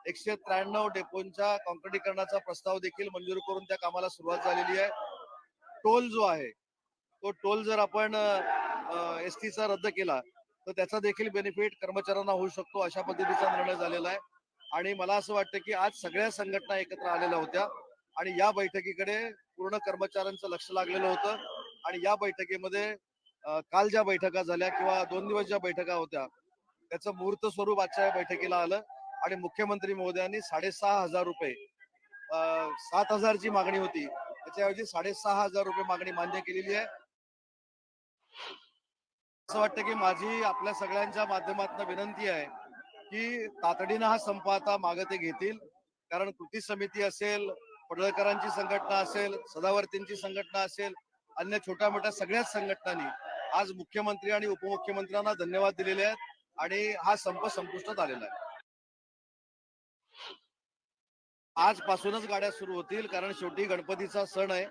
193 डेपोंच्या कॉन्क्रिटीकरणाचा प्रस्ताव देखील मंजूर करून त्या कामाला सुरुवात झालेली आहे. टोल जो आहे, तो टोल जर आपण एसटीचा रद्द केला तर त्याचा देखील बेनिफिट कर्मचाऱ्यांना होऊ शकतो, अशा पद्धतीचा निर्णय झालेला आहे. आणि मला असं वाटतं की आज सगळ्या संघटना एकत्र आलेल्या होत्या आणि या बैठकीकडे पूर्ण कर्मचाऱ्यांचं लक्ष लागलेलं होतं. आणि या बैठकीमध्ये काल ज्या बैठका झाल्या किंवा 2 दिवस ज्या बैठका होत्या, त्याचं मुहूर्त स्वरूप आजच्या बैठकीला आलं. आणि मुख्यमंत्री महोदयांनी 6,500 रुपये, 7,000ची मागणी होती, त्याच्याऐवजी 6,500 रुपये मागणी मान्य केलेली आहे. असं वाटतं की माझी आपल्या सगळ्यांच्या माध्यमातून विनंती आहे की तातडीनं हा संप आता मागे ते घेतील. कारण कृती समिती असेल, पडळकरांची संघटना असेल, सदावर्तींची संघटना असेल, अन्य छोट्या मोठ्या सगळ्याच संघटनांनी आज मुख्यमंत्री आणि उपमुख्यमंत्र्यांना धन्यवाद दिलेले आहेत आणि हा संप संपुष्टात आलेला आहे. आजपासूनच गाड्या सुरू होतील, कारण शेवटी गणपतीचा सण आहे.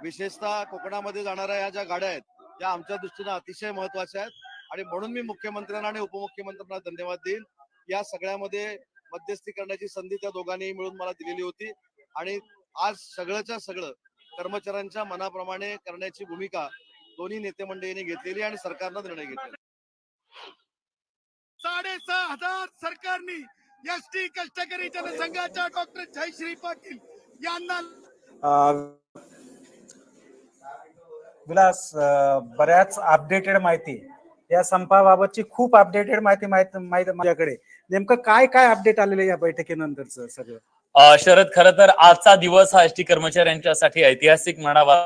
विशेषतः कोकणामध्ये जाणाऱ्या ह्या ज्या गाड्या आहेत त्या आमच्या दृष्टीने अतिशय महत्वाच्या आहेत. आणि म्हणून मी मुख्यमंत्र्यांना आणि उपमुख्यमंत्र्यांना धन्यवाद देईन. या सगळ्यामध्ये मध्यस्थी करण्याची संधी त्या दोघांनी मिळून मला दिलेली होती. आणि आज सगळंच्या सगळं कर्मचाऱ्यांच्या मनाप्रमाणे करण्याची भूमिका दोन्ही नेते मंडळींनी घेतलेली आणि सरकारनं निर्णय घेतला. 6,500 सरकारनी एसटी कष्टकरी जनसंघाच्या डॉक्टर जयश्री पाटील यांना विलास, बऱ्याच अपडेटेड माहिती या संपाबाबतची खूप अपडेटेड माहिती माझ्याकडे. नेमकं काय काय अपडेट आलेलं या बैठकीनंतरचं सगळं? शरद, खरं तर आजचा दिवस हा एसटी कर्मचाऱ्यांच्यासाठी ऐतिहासिक म्हणावा.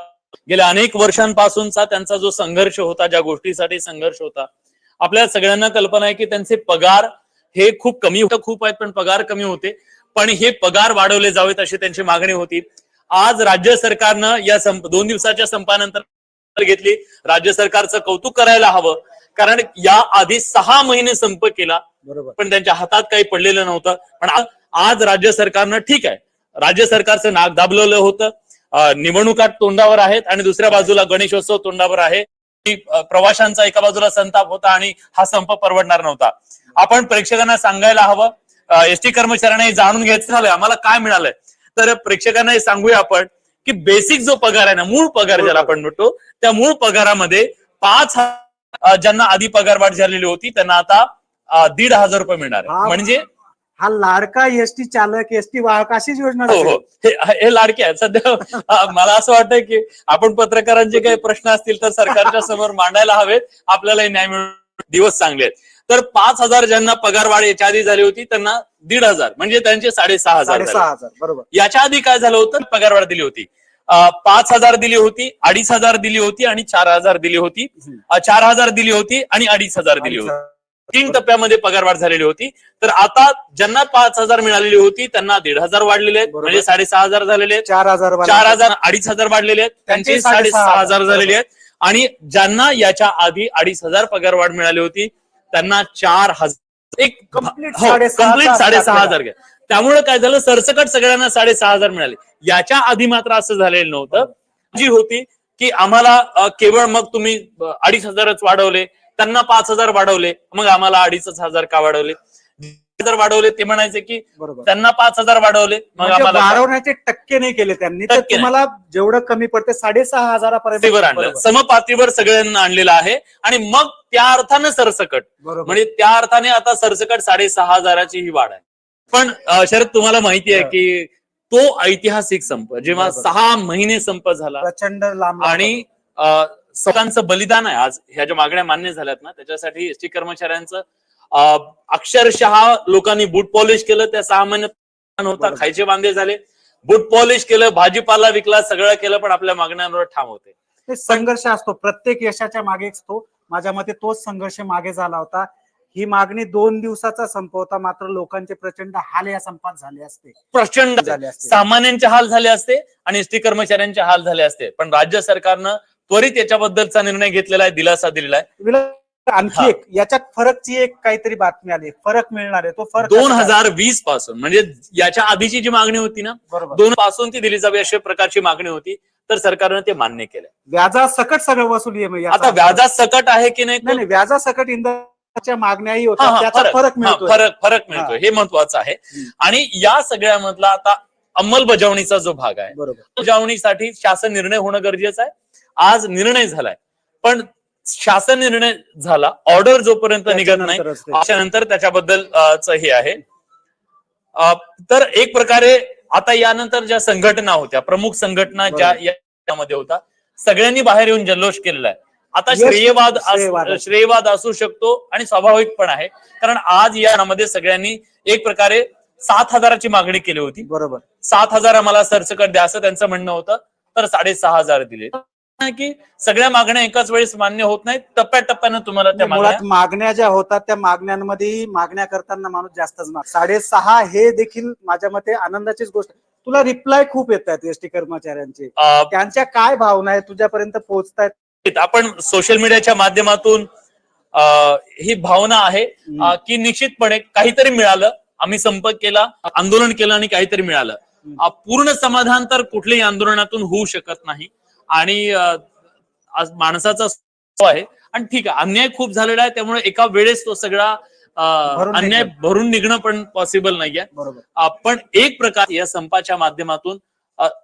गेल्या अनेक वर्षांपासूनचा त्यांचा जो संघर्ष होता, ज्या गोष्टीसाठी संघर्ष होता, आपल्या सगळ्यांना कल्पना आहे की त्यांचे पगार हे खूप कमी होते, खूप आहेत पण पगार कमी होते, पण हे पगार वाढवले जावेत अशी त्यांची मागणी होती. आज राज्य सरकारनं या 2 दिवसाच्या संपानंतर घेतली. राज्य सरकारचं कौतुक करायला हवं, कारण या आधी 6 महिने संप केला, पण त्यांच्या हातात काही पडलेलं नव्हतं. पण आज राज्य सरकारनं, ठीक आहे, राज्य सरकारचं नाक दाबलेलं होतं, निवडणुका तोंडावर आहेत आणि दुसऱ्या बाजूला गणेशोत्सव तोंडावर आहे. प्रवाशांचा एका बाजूला संताप होता आणि हा संप परवडणार नव्हता. आपण प्रेक्षकांना सांगायला हवं, एसटी कर्मचाऱ्यांना जाणून घ्यायचं झालंय आम्हाला काय मिळालंय, तर प्रेक्षकांना हे सांगूया आपण की बेसिक जो पगार आहे ना, मूळ पगार ज्याला आपण म्हणतो, त्या मूळ पगारामध्ये 5,000 ज्यांना आधी पगार वाढ झालेली होती त्यांना आता 1,500 रुपये मिळणार आहे. म्हणजे हा लाडका एसटी चालक, एसटी वाहक अशीच योजना हो हो, हे लाडके आहेत सध्या. मला असं वाटतं की आपण पत्रकारांचे काही प्रश्न असतील तर सरकारच्या समोर मांडायला हवेत, आपल्याला न्याय मिळून दिवस चांगले आहेत. तर 5,000 ज्यांना पगार वाढ याच्या आधी झाली होती त्यांना 1,500, म्हणजे त्यांचे 6,500. बरोबर. याच्या आधी काय झालं होतं, पगार वाढ दिली होती, 5,000 दिली होती, 2,500 दिली होती आणि 4,000 दिली होती, 4,000 दिली होती आणि 2,500 दिली होती. 3 टप्प्यामध्ये पगारवाढ झालेली होती. तर आता ज्यांना 5,000 मिळालेली होती त्यांना 1,500 वाढलेले आहेत, म्हणजे 6,500 झालेले आहेत. 4,000 2,500 वाढलेले आहेत, त्यांचे 6,500 झालेले आहेत. आणि ज्यांना याच्या आधी 2,500 पगारवाढ मिळाली होती त्यांना 4,000, एक कम्प्लीट 6,500 घ्या. त्यामुळे काय झालं, सरसकट सगळ्यांना 6,500 मिळाले. याच्या आधी मात्र असं झालेलं नव्हतं. जी होती की आम्हाला केवळ मग तुम्ही 2,500च वाढवले, त्यांना 5,000 वाढवले, मग आम्हाला 2,500 का वाढवले, 1,000 वाढवले ते म्हणायचे की त्यांना 5,000 वाढवले मग आम्हाला वाढवण्याचे टक्के नाही केले त्यांनी, तर तुम्हाला जेवढं कमी पडते 6,500 पर्यंत आणलं, समपातळीवर सगळ्यांना आणलेलं आहे. आणि मग त्या अर्थानं सरसकट, म्हणजे त्या अर्थाने आता सरसकट 6,500ची ही वाढ आहे. पण शरद, तुम्हाला माहिती आहे की तो ऐतिहासिक संप जेव्हा 6 महिने संप झाला, प्रचंड लांब, आणि स्वतःचं बलिदान आहे, आज ह्या ज्या मागण्या मान्य झाल्यात ना त्याच्यासाठी एसटी कर्मचाऱ्यांचं अक्षरशः लोकांनी बूट पॉलिश केलं. त्या 6 महिन्यात होता, खायचे वांदे झाले, बूट पॉलिश केलं, भाजीपाला विकला, सगळं केलं, पण आपल्या मागण्यांवर ठाम होते. संघर्ष असतो, प्रत्येक यशाच्या मागे असतो. माझ्या मते तोच संघर्ष मागे झाला होता. ही मागणी 2 दिवसाचा संप होता, मात्र लोकांचे प्रचंड हाल या संपात झाले असते, प्रचंड झाले असते. सामान्यांचे हाल झाले असते आणि एसटी कर्मचाऱ्यांचे हाल झाले असते. पण राज्य सरकारनं त्वरित याच्याबद्दलचा निर्णय घेतलेला आहे, दिलासा दिलेला आहे. आणखी एक याच्यात फरकची एक काहीतरी बातमी आली, फरक मिळणार आहे. तो फरक 2020 पासून, म्हणजे याच्या आधीची जी मागणी होती ना, 2 पासून ती दिली जावी अशा प्रकारची मागणी होती, तर सरकारनं ते मान्य केलं. व्याजासकट सगळं वसुली आहे. आता व्याजासकट आहे की नाही, व्याजासकट इंधनाच्या मागण्याही होत्या, त्याचा फरक मिळतो, हे महत्वाचं आहे. आणि या सगळ्यामधला आता अंमलबजावणीचा जो भाग आहे, अंमलबजावणीसाठी शासन निर्णय होणं गरजेचं आहे. आज निर्णय झालाय, पण शासन निर्णय झाला, ऑर्डर जोपर्यंत निघत नाही त्याच्यानंतर त्याच्याबद्दल हे आहे. तर एक प्रकारे आता यानंतर ज्या संघटना होत्या, प्रमुख संघटना ज्या यामध्ये होता, सगळ्यांनी बाहेर येऊन जल्लोष केलेला आहे. आता श्रेयवाद असू शकतो आणि स्वाभाविक पण आहे, कारण आज यामध्ये सगळ्यांनी एक प्रकारे 7,000ची मागणी केली होती. 7,000 आम्हाला सरसकट द्या असं त्यांचं म्हणणं होतं, तर 6,500 दिले. की सगळ्या मागण्या एकाच वेळेस मान्य होत नाहीत, टप्प्याटप्प्यानं तुम्हाला त्या मागण्या ज्या होतात त्या मागण्यांमध्ये मागण्या करताना माणूस जास्तच 6,500 हे देखील माझ्या मते आनंदाचीच गोष्ट. तुला रिप्लाय खूप येत आहेत एसटी कर्मचाऱ्यांचे, त्यांच्या काय भावना आहेत तुझ्यापर्यंत पोहोचतायत? आपण सोशल मीडियाच्या माध्यमातून ही भावना आहे की निश्चितपणे काहीतरी मिळालं, आम्ही संपर्क केला, आंदोलन केलं आणि काहीतरी मिळालं. पूर्ण समाधान तर कुठल्याही आंदोलनातून होऊ शकत नाही, आणि माणसाचा आहे. आणि ठीक आहे, अन्याय खूप झालेला आहे, त्यामुळे एका वेळेस तो सगळा अन्याय भरून निघणं पण पॉसिबल नाहीये. पण एक प्रकार या संपाच्या माध्यमातून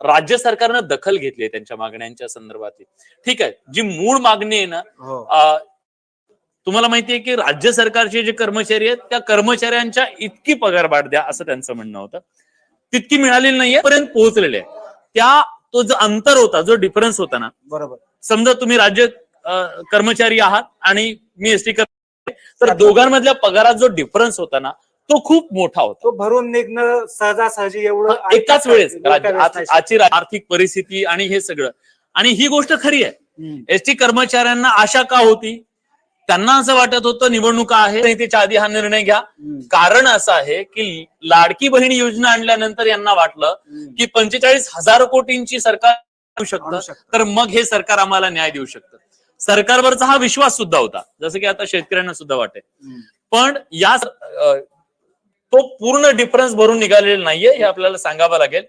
राज्य सरकारनं दखल घेतली आहे त्यांच्या मागण्यांच्या संदर्भात. ठीक आहे, जी मूळ मागणी आहे ना, तुम्हाला माहितीये की राज्य सरकारचे जे कर्मचारी आहेत त्या कर्मचाऱ्यांच्या इतकी पगारवाढ द्या असं त्यांचं म्हणणं होतं, तितकी मिळालेली नाहीये, पर्यंत पोहोचलेले आहे. तो जो अंतर होता, जो डिफरन्स होता ना, बरोबर. समजा तुम्ही राज्य कर्मचारी आहात आणि मी एसटी कर्मचारी, तर दोघांमधल्या पगारात जो डिफरन्स होता ना तो खूप मोठा होता. तो भरून निघणं सहजासहजी एवढं एकाच वेळेस आजची आर्थिक परिस्थिती आणि हे सगळं, आणि ही गोष्ट खरी आहे. एसटी कर्मचाऱ्यांना आशा का होती, त्यांना असं वाटत होतं निवडणुका आहे त्याच्या आधी हा निर्णय घ्या. कारण असं आहे की लाडकी बहीण योजना आणल्यानंतर यांना वाटलं की 45,000 कोटींची सरकार देऊ शकतं, तर मग हे सरकार आम्हाला न्याय देऊ शकतं. सरकारवरचा हा विश्वास सुद्धा होता, जसं की आता शेतकऱ्यांना सुद्धा वाटते. पण या तो पूर्ण डिफरन्स भरून निघालेला नाहीये हे आपल्याला सांगावं लागेल.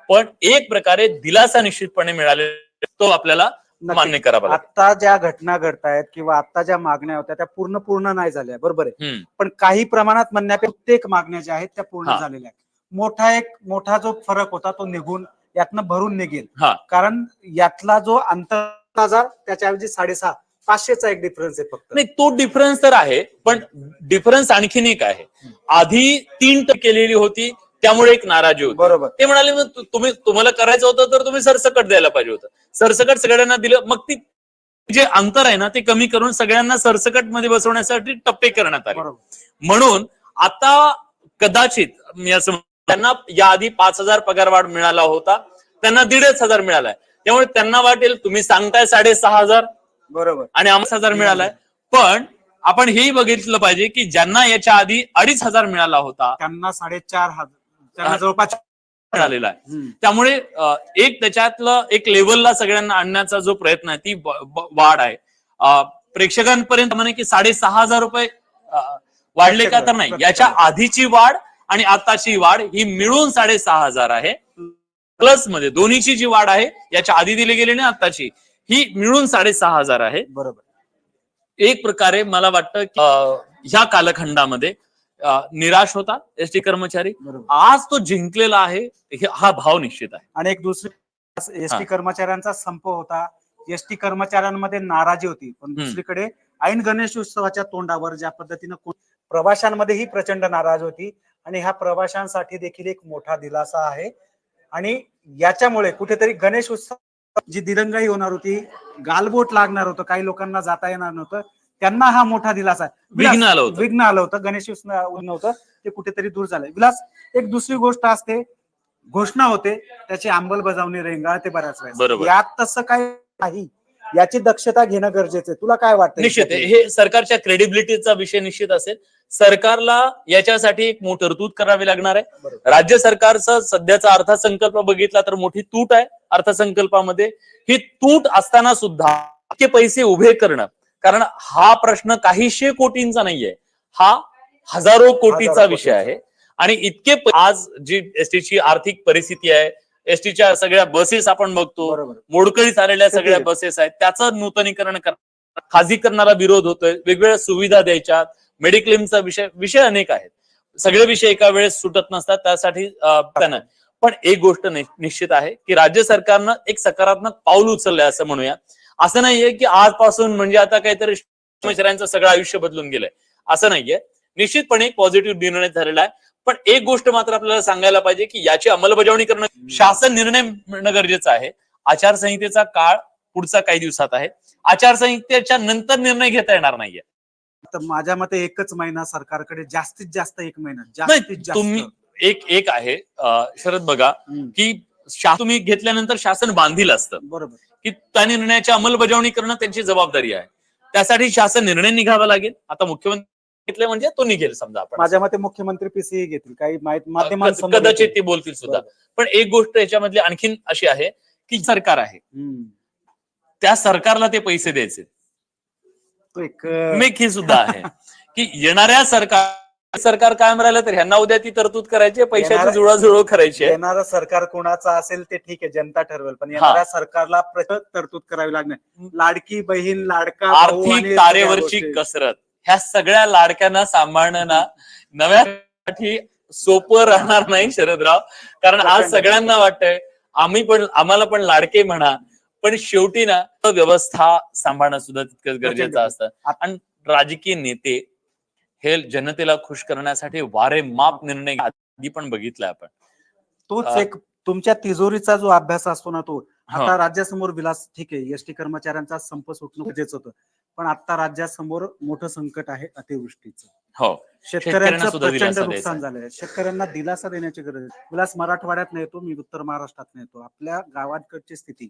पण एक प्रकारे दिलासा निश्चितपणे मिळालेला तो आपल्याला मान्य करावा लागेल. आता ज्या घटना घडतायत किंवा आता ज्या मागण्या होत्या त्या पूर्ण नाही झाल्या, बरोबर आहे, पण काही प्रमाणात म्हणण्यापेक्षा प्रत्येक मागण्या ज्या आहेत त्या पूर्ण झालेल्या आहेत. मोठा जो फरक होता तो निघून यातनं भरून निघेल, कारण यातला जो अंतर 1000 त्याच्याऐवजी 550चा एक डिफरन्स आहे फक्त. नाही, तो डिफरन्स तर आहे, पण डिफरन्स आणखीन एक आहे. आधी 3% केलेली होती त्यामुळे एक नाराजी होती. बरोबर. ते म्हणाले मग तुम्हाला करायचं होतं तर तुम्ही सरसकट द्यायला पाहिजे होतं. सरसकट सगळ्यांना दिलं, मग ती जे अंतर आहे ना ते कमी करून सगळ्यांना सरसकट मध्ये बसवण्यासाठी टप्पे करण्यात आले. म्हणून आता कदाचित त्यांना याआधी 5,000 पगारवाढ मिळाला होता, त्यांना 1,500 मिळालाय. त्यामुळे त्यांना वाटेल तुम्ही सांगताय 6,500 बरोबर आणि 5,000 मिळालाय, पण आपण हेही बघितलं पाहिजे की ज्यांना याच्या आधी 2,500 मिळाला होता त्यांना 4,500 त्यांना जवळपास मिळालेला आहे. त्यामुळे एक त्याच्यातलं एक लेवलला सगळ्यांना आणण्याचा जो प्रयत्न आहे ती वाढ आहे. प्रेक्षकांपर्यंत म्हणे की 6,500 रुपये वाढले का, तर नाही, याच्या आधीची वाढ आणि आताची वाढ ही मिळून 6,500 आहे. प्लस मध्ये दोन्हीची जी वाढ आहे याच्या आधी दिली गेली आणि आताची ही मिळून 6,500 आहे. बरोबर. एक प्रकारे मला वाटतं की ह्या कालखंडामध्ये निराश होता एसटी कर्मचारी, आज तो जिंकलेला आहे हा भाव निश्चित आहे. आणि एक दुसरी एसटी कर्मचाऱ्यांचा संप होता, एसटी कर्मचाऱ्यांमध्ये नाराजी होती, पण दुसरीकडे ऐन गणेश उत्सवाच्या तोंडावर ज्या पद्धतीनं प्रवाशांमध्येही प्रचंड नाराज होती आणि ह्या प्रवाशांसाठी देखील एक मोठा दिलासा आहे. आणि याच्यामुळे कुठेतरी गणेश उत्सव जी दिरंगाई होणार होती, गालबोट लागणार होतं, काही लोकांना जाता येणार नव्हतं, त्यांना हा मोठा दिलासा आहे. विघ्न आलं होतं, गणेश उत्सव नव्हतं, ते कुठेतरी दूर झालंय. विलास, एक दुसरी गोष्ट असते, घोषणा होते त्याची अंमलबजावणी रेंगाळते बऱ्याच वेळेस. यात तसं काही नाही, याची दक्षता घेणं गरजेचं आहे. तुला काय वाटतं? निश्चित हे सरकारच्या क्रेडिबिलिटीचा विषय निश्चित असेल. सरकारला याच्यासाठी एक मोठी तरतूद करावी लागणार आहे. राज्य सरकारचा सध्याचा अर्थसंकल्प बघितला तर मोठी तूट आहे अर्थसंकल्पामध्ये. ही तूट असताना सुद्धा इतके पैसे उभे करणं, कारण हा प्रश्न काहीशे कोटींचा नाहीये, हा हजारो कोटीचा विषय आहे. आणि इतके आज जी एसटीची आर्थिक परिस्थिती आहे, एसटीच्या सगळ्या बसेस आपण बघतो, मोडकळीत आलेल्या सगळ्या बसेस आहेत, त्याचं नूतनीकरण करणं, खाजगीकरणाला विरोध होतोय, वेगवेगळ्या सुविधा द्यायच्या, मेडिक्लेमचा विषय अनेक आहेत. सगळे विषय एका वेळेस सुटत नसतात, त्यासाठी पण एक गोष्ट निश्चित आहे की राज्य सरकारनं एक सकारात्मक पाऊल उचललंय असं म्हणूया. असं नाहीये की आजपासून म्हणजे आता काहीतरी कर्मचाऱ्यांचं सगळं आयुष्य बदलून गेलंय, असं नाहीये. निश्चितपणे एक पॉझिटिव्ह निर्णय झालेला आहे. पण एक गोष्ट मात्र आपल्याला सांगायला पाहिजे की याची अंमलबजावणी करणं, शासन निर्णय मिळणं गरजेचं आहे. आचारसंहितेचा काळ पुढचा काही दिवसात आहे, आचारसंहितेच्या नंतर निर्णय घेता येणार नाहीये. तर माझ्या मते 1च महिना सरकारकडे, जास्तीत जास्त 1 महिना, जास्तीत जास्त. तुम्ही एक आहे शरद, बघा की तुम्ही घेतल्यानंतर शासन बांधील असतं, बरोबर, की त्या निर्णयाची अंमलबजावणी करणं त्यांची जबाबदारी आहे. त्यासाठी शासन निर्णय निघावा लागेल. आता मुख्यमंत्री घेतले म्हणजे तो निघेल. समजा आपण, माझ्या मते मुख्यमंत्री पीसीही घेतील, काही माध्यमांसमोर कदाचित ते बोलतील सुद्धा. पण एक गोष्ट याच्यामधली आणखीन अशी आहे की सरकार आहे, त्या सरकारला ते पैसे द्यायचे. मेक ही सुद्धा आहे की येणाऱ्या सरकार कायम राहिलं तर ह्यांना उद्या ती तरतूद करायची, पैशाची जुळवाजुळव करायची. येणारं सरकार कोणाचं असेल ते ठीक आहे, जनता ठरवेल, पण येणाऱ्या सरकारला तरतूद करावी लागणार. लाडकी बहीण, लाडका, आर्थिक तारेवरची कसरत, ह्या सगळ्या लाडक्यांना सांभाळणं ना नव्यासाठी सोपं राहणार नाही शरदराव. कारण आज सगळ्यांना वाटतंय आम्हाला पण लाडके म्हणा, पण शेवटी ना व्यवस्था सांभाळणं सुद्धा तितकंच गरजेचं असतं. आणि राजकीय नेते हे जनतेला खुश करण्यासाठी वारेमाप निर्णय आधी पण बघितलाय आपण. तोच एक तुमच्या तिजोरीचा जो अभ्यास असतो ना तो हा. आता राज्यासमोर विलास ठीक आहे, एसटी कर्मचाऱ्यांचा संप सुटणं गरजेचं होतं, पण आता राज्यासमोर मोठं संकट आहे अतिवृष्टीचं. हो, शेतकऱ्यांचं सुद्धा प्रचंड दिलासा नुकसान द्यायचा. झालंय. शेतकऱ्यांना दिलासा देण्याची गरज आहे. विलास मराठवाड्यात नाही येतो, मी उत्तर महाराष्ट्रात नाही येतो. आपल्या गावाकडची स्थिती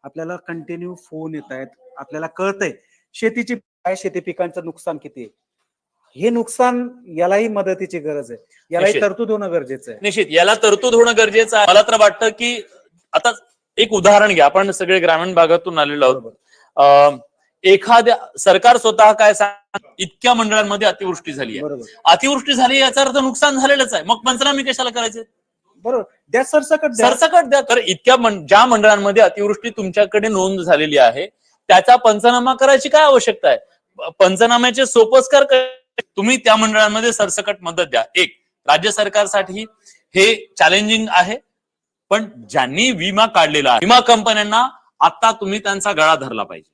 आपल्याला कंटिन्यू फोन येत आहेत, आपल्याला कळतंय शेतीची काय, शेती पिकांचं नुकसान किती आहे. हे नुकसान यालाही मदतीची गरज आहे, यालाही निश्चित. तरतूद होणं गरजेचं आहे. निश्चित याला तरतूद होणं गरजेचं आहे. मला तर वाटतं की आता एक उदाहरण घ्या, आपण सगळे ग्रामीण भागातून आलेलो आहोत. एखाद्या सरकार स्वतः काय सांग, इतक्या मंडळांमध्ये अतिवृष्टी झाली आहे, बरोबर अतिवृष्टी झाली याचा अर्थ नुकसान झालेलंच आहे, मग पंचनामे कशाला करायचे? बरोबर, द्या सरसकट द्या. सरसकट द्या. तर इतक्या ज्या मंडळांमध्ये अतिवृष्टी तुमच्याकडे नोंद झालेली आहे त्याचा पंचनामा करायची काय आवश्यकता आहे? पंचनाम्याचे सोपस्कार तुम्ही त्या मंडळांमध्ये सरसकट मदत द्या. एक राज्य सरकारसाठी हे चॅलेंजिंग आहे, पण ज्यांनी विमा काढलेला आहे विमा कंपन्यांना आता तुम्ही त्यांचा गळा धरला पाहिजे.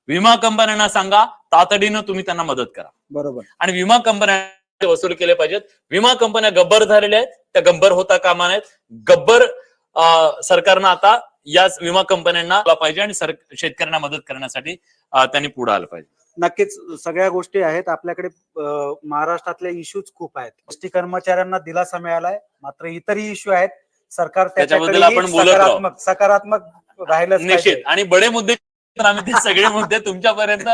विमा कंपन्यांना सांगा तातडीनं तुम्ही त्यांना मदत करा. बरोबर. आणि विमा कंपन्या वसूल केले पाहिजेत. विमा कंपन्या गब्बर झालेल्या आहेत, त्या गब्बर होता कामा नयेत. गब्बर सरकारनं आता या विमा कंपन्यांना पाहिजे आणि शेतकऱ्यांना मदत करण्यासाठी त्यांनी पुढे आलं पाहिजे. नक्कीच सगळ्या गोष्टी आहेत आपल्याकडे. महाराष्ट्रातले इश्यूज खूप आहेत. एसटी कर्मचाऱ्यांना दिलासा मिळालाय, मात्र इतरही इश्यू आहेत. सरकार त्याच्याबद्दल आपण बोलत राहू. सकारात्मक राहिलंच निश्चित. पाहिजे. आणि बडे मुद्दे तर आम्ही ते सगळे मुद्दे तुमच्यापर्यंत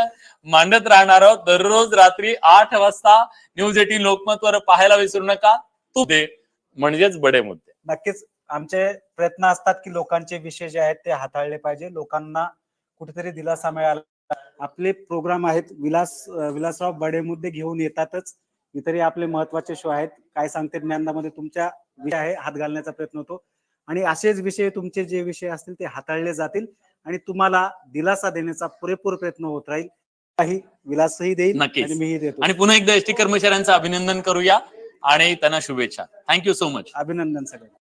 मांडत राहणार आहोत. दररोज रात्री 8 वाजता न्यूज 18 लोकमतवर पाहायला विसरू नका. तू दे म्हणजेच बडे मुद्दे. नक्कीच आमचे प्रयत्न असतात की लोकांचे विषय जे आहेत ते हाताळले पाहिजे, लोकांना कुठेतरी दिलासा मिळाला. आपले प्रोग्राम आहेत, विलासराव बडे मुद्दे घेऊन येतातच. इतरही आपले महत्वाचे शो आहेत. काय सांगते ज्ञानदामध्ये तुमच्या विषय आहे हात घालण्याचा प्रयत्न होतो आणि असेच विषय तुमचे जे विषय असतील ते हाताळले जातील आणि तुम्हाला दिलासा देण्याचा पुरेपूर प्रयत्न होत राहील. काही विलासही देईल आणि मीही देतो. आणि पुन्हा एकदा एसटी कर्मचाऱ्यांचं अभिनंदन करूया आणि त्यांना शुभेच्छा. Thank you so much. अभिनंदन सगळ्यांना.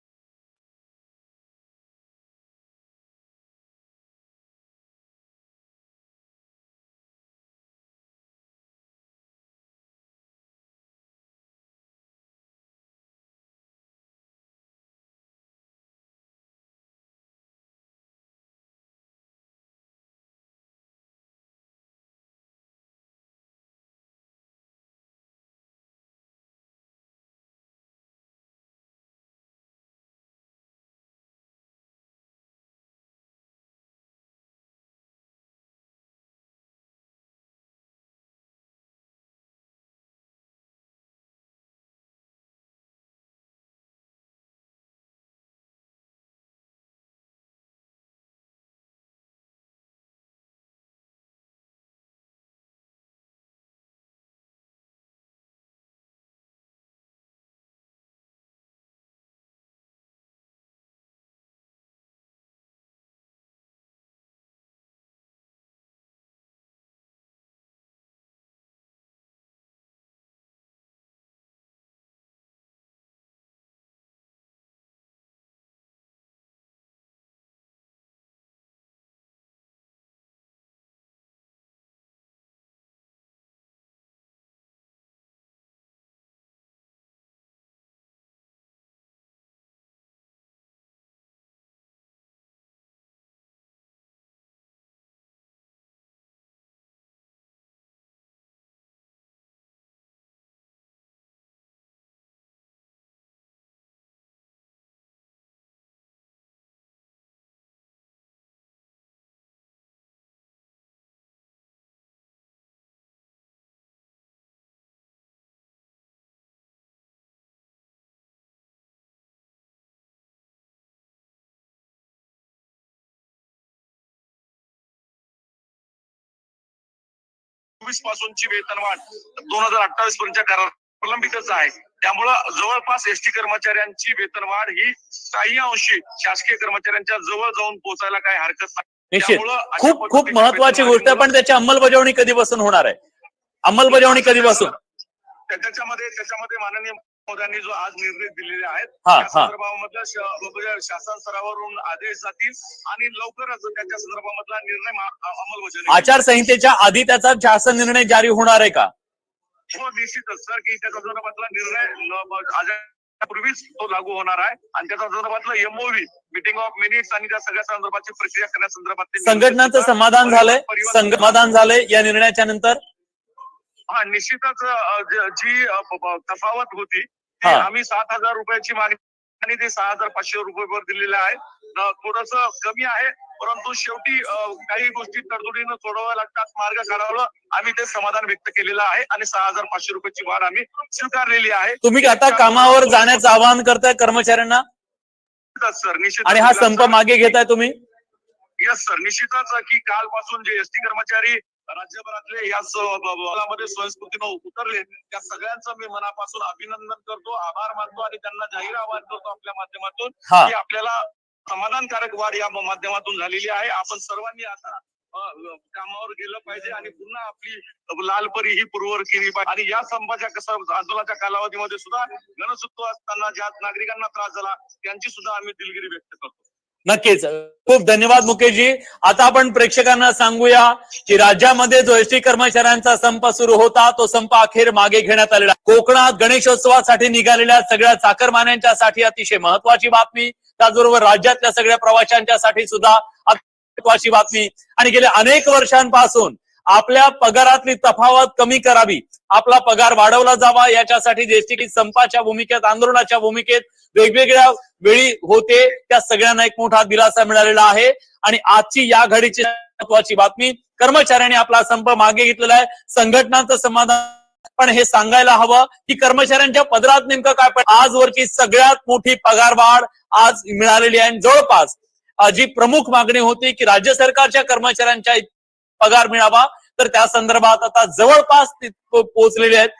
पासूनची वेतनवाढ 2028 पर्यंतच्या करार प्रलंबितच आहे. त्यामुळं जवळपास एसटी कर्मचाऱ्यांची वेतनवाढ ही काही अंशी शासकीय कर्मचाऱ्यांच्या जवळ जाऊन पोहोचायला काही हरकत नाही. निश्चित खूप खूप महत्वाची गोष्ट आहे, पण त्याची अंमलबजावणी कधीपासून होणार आहे? अंमलबजावणी कधीपासून? त्याच्यामध्ये माननीय मोदयांनी जो आज निर्णय दिलेले आहेत हा, त्या संदर्भामधल्या शासन स्तरावरून आदेश जातील आणि लवकरच त्याच्या संदर्भामधला निर्णय अंमलबजावणी आचारसंहितेच्या आधी त्याचा शासन निर्णय जारी होणार आहे का? हो निश्चितच सर की त्याच्या संदर्भातला निर्णय पूर्वीच तो लागू होणार आहे आणि त्याच्या संदर्भातलं एमओव्ही मीटिंग ऑफ मिनिट्स आणि त्या सगळ्या संदर्भाची प्रक्रिया करण्यासंदर्भात संघटनाचं समाधान झालंय या निर्णयाच्या नंतर? हा निश्चितच जी तफावत होती ती आम्ही 7,000 रुपयाची मागणी आणि ते 6,500 रुपये दिलेले आहे. थोडस कमी आहे परंतु शेवटी काही गोष्टी तरतुदीनं सोडवाव्या लागतात, मार्ग काढावं. आम्ही ते समाधान व्यक्त केलेलं आहे आणि 6,500 रुपयाची वाढ आम्ही स्वीकारलेली आहे. तुम्ही आता कामावर जाण्याचं आवाहन करताय कर्मचाऱ्यांना सर निश्चित आणि हा संप मागे घेताय तुम्ही? यस सर निश्चितच की कालपासून जे एसटी कर्मचारी राज्यभरातले या मध्ये स्वयंस्फूर्तीनं उतरले त्या सगळ्यांचं मी मनापासून अभिनंदन करतो, आभार मानतो आणि त्यांना जाहीर आवाहन करतो आपल्या माध्यमातून की आपल्याला समाधानकारक वाढ या माध्यमातून झालेली आहे. आपण सर्वांनी आता कामावर गेलं पाहिजे आणि पुन्हा आपली लालपरी ही पूर्ववत केली पाहिजे. आणि या संपाच्या आंदोलनाच्या कालावधीमध्ये सुद्धा गणेशोत्सव असताना ज्या नागरिकांना त्रास झाला त्यांची सुद्धा आम्ही दिलगिरी व्यक्त करतो. नक्कीच, खूप धन्यवाद मुकेशजी. आता आपण प्रेक्षकांना सांगूया की राज्यामध्ये जो एसटी कर्मचाऱ्यांचा संप सुरू होता तो संप अखेर मागे घेण्यात आलेला. कोकणात गणेशोत्सवासाठी निघालेल्या सगळ्या चाकरमान्यांच्यासाठी अतिशय महत्वाची बातमी, त्याचबरोबर राज्यातल्या सगळ्या प्रवाशांच्यासाठी सुद्धा महत्वाची बातमी. आणि गेल्या अनेक वर्षांपासून आपल्या पगारातली तफावत कमी करावी, आपला पगार वाढवला जावा याच्यासाठी एसटी संपाच्या भूमिकेत, आंदोलनाच्या भूमिकेत वेगवेगळ्या वेळी होते, त्या सगळ्यांना एक मोठा दिलासा मिळालेला आहे. आणि आजची या घडीची महत्वाची बातमी, कर्मचाऱ्यांनी आपला संप मागे घेतलेला आहे. संघटनांचं समाधान, पण हे सांगायला हवं की कर्मचाऱ्यांच्या पदरात नेमकं काय पण आजवरची सगळ्यात मोठी पगारवाढ आज मिळालेली आहे. जवळपास जी प्रमुख मागणी होती की राज्य सरकारच्या कर्मचाऱ्यांच्या पगार मिळावा, तर त्या संदर्भात आता जवळपास पोहोचलेले आहेत.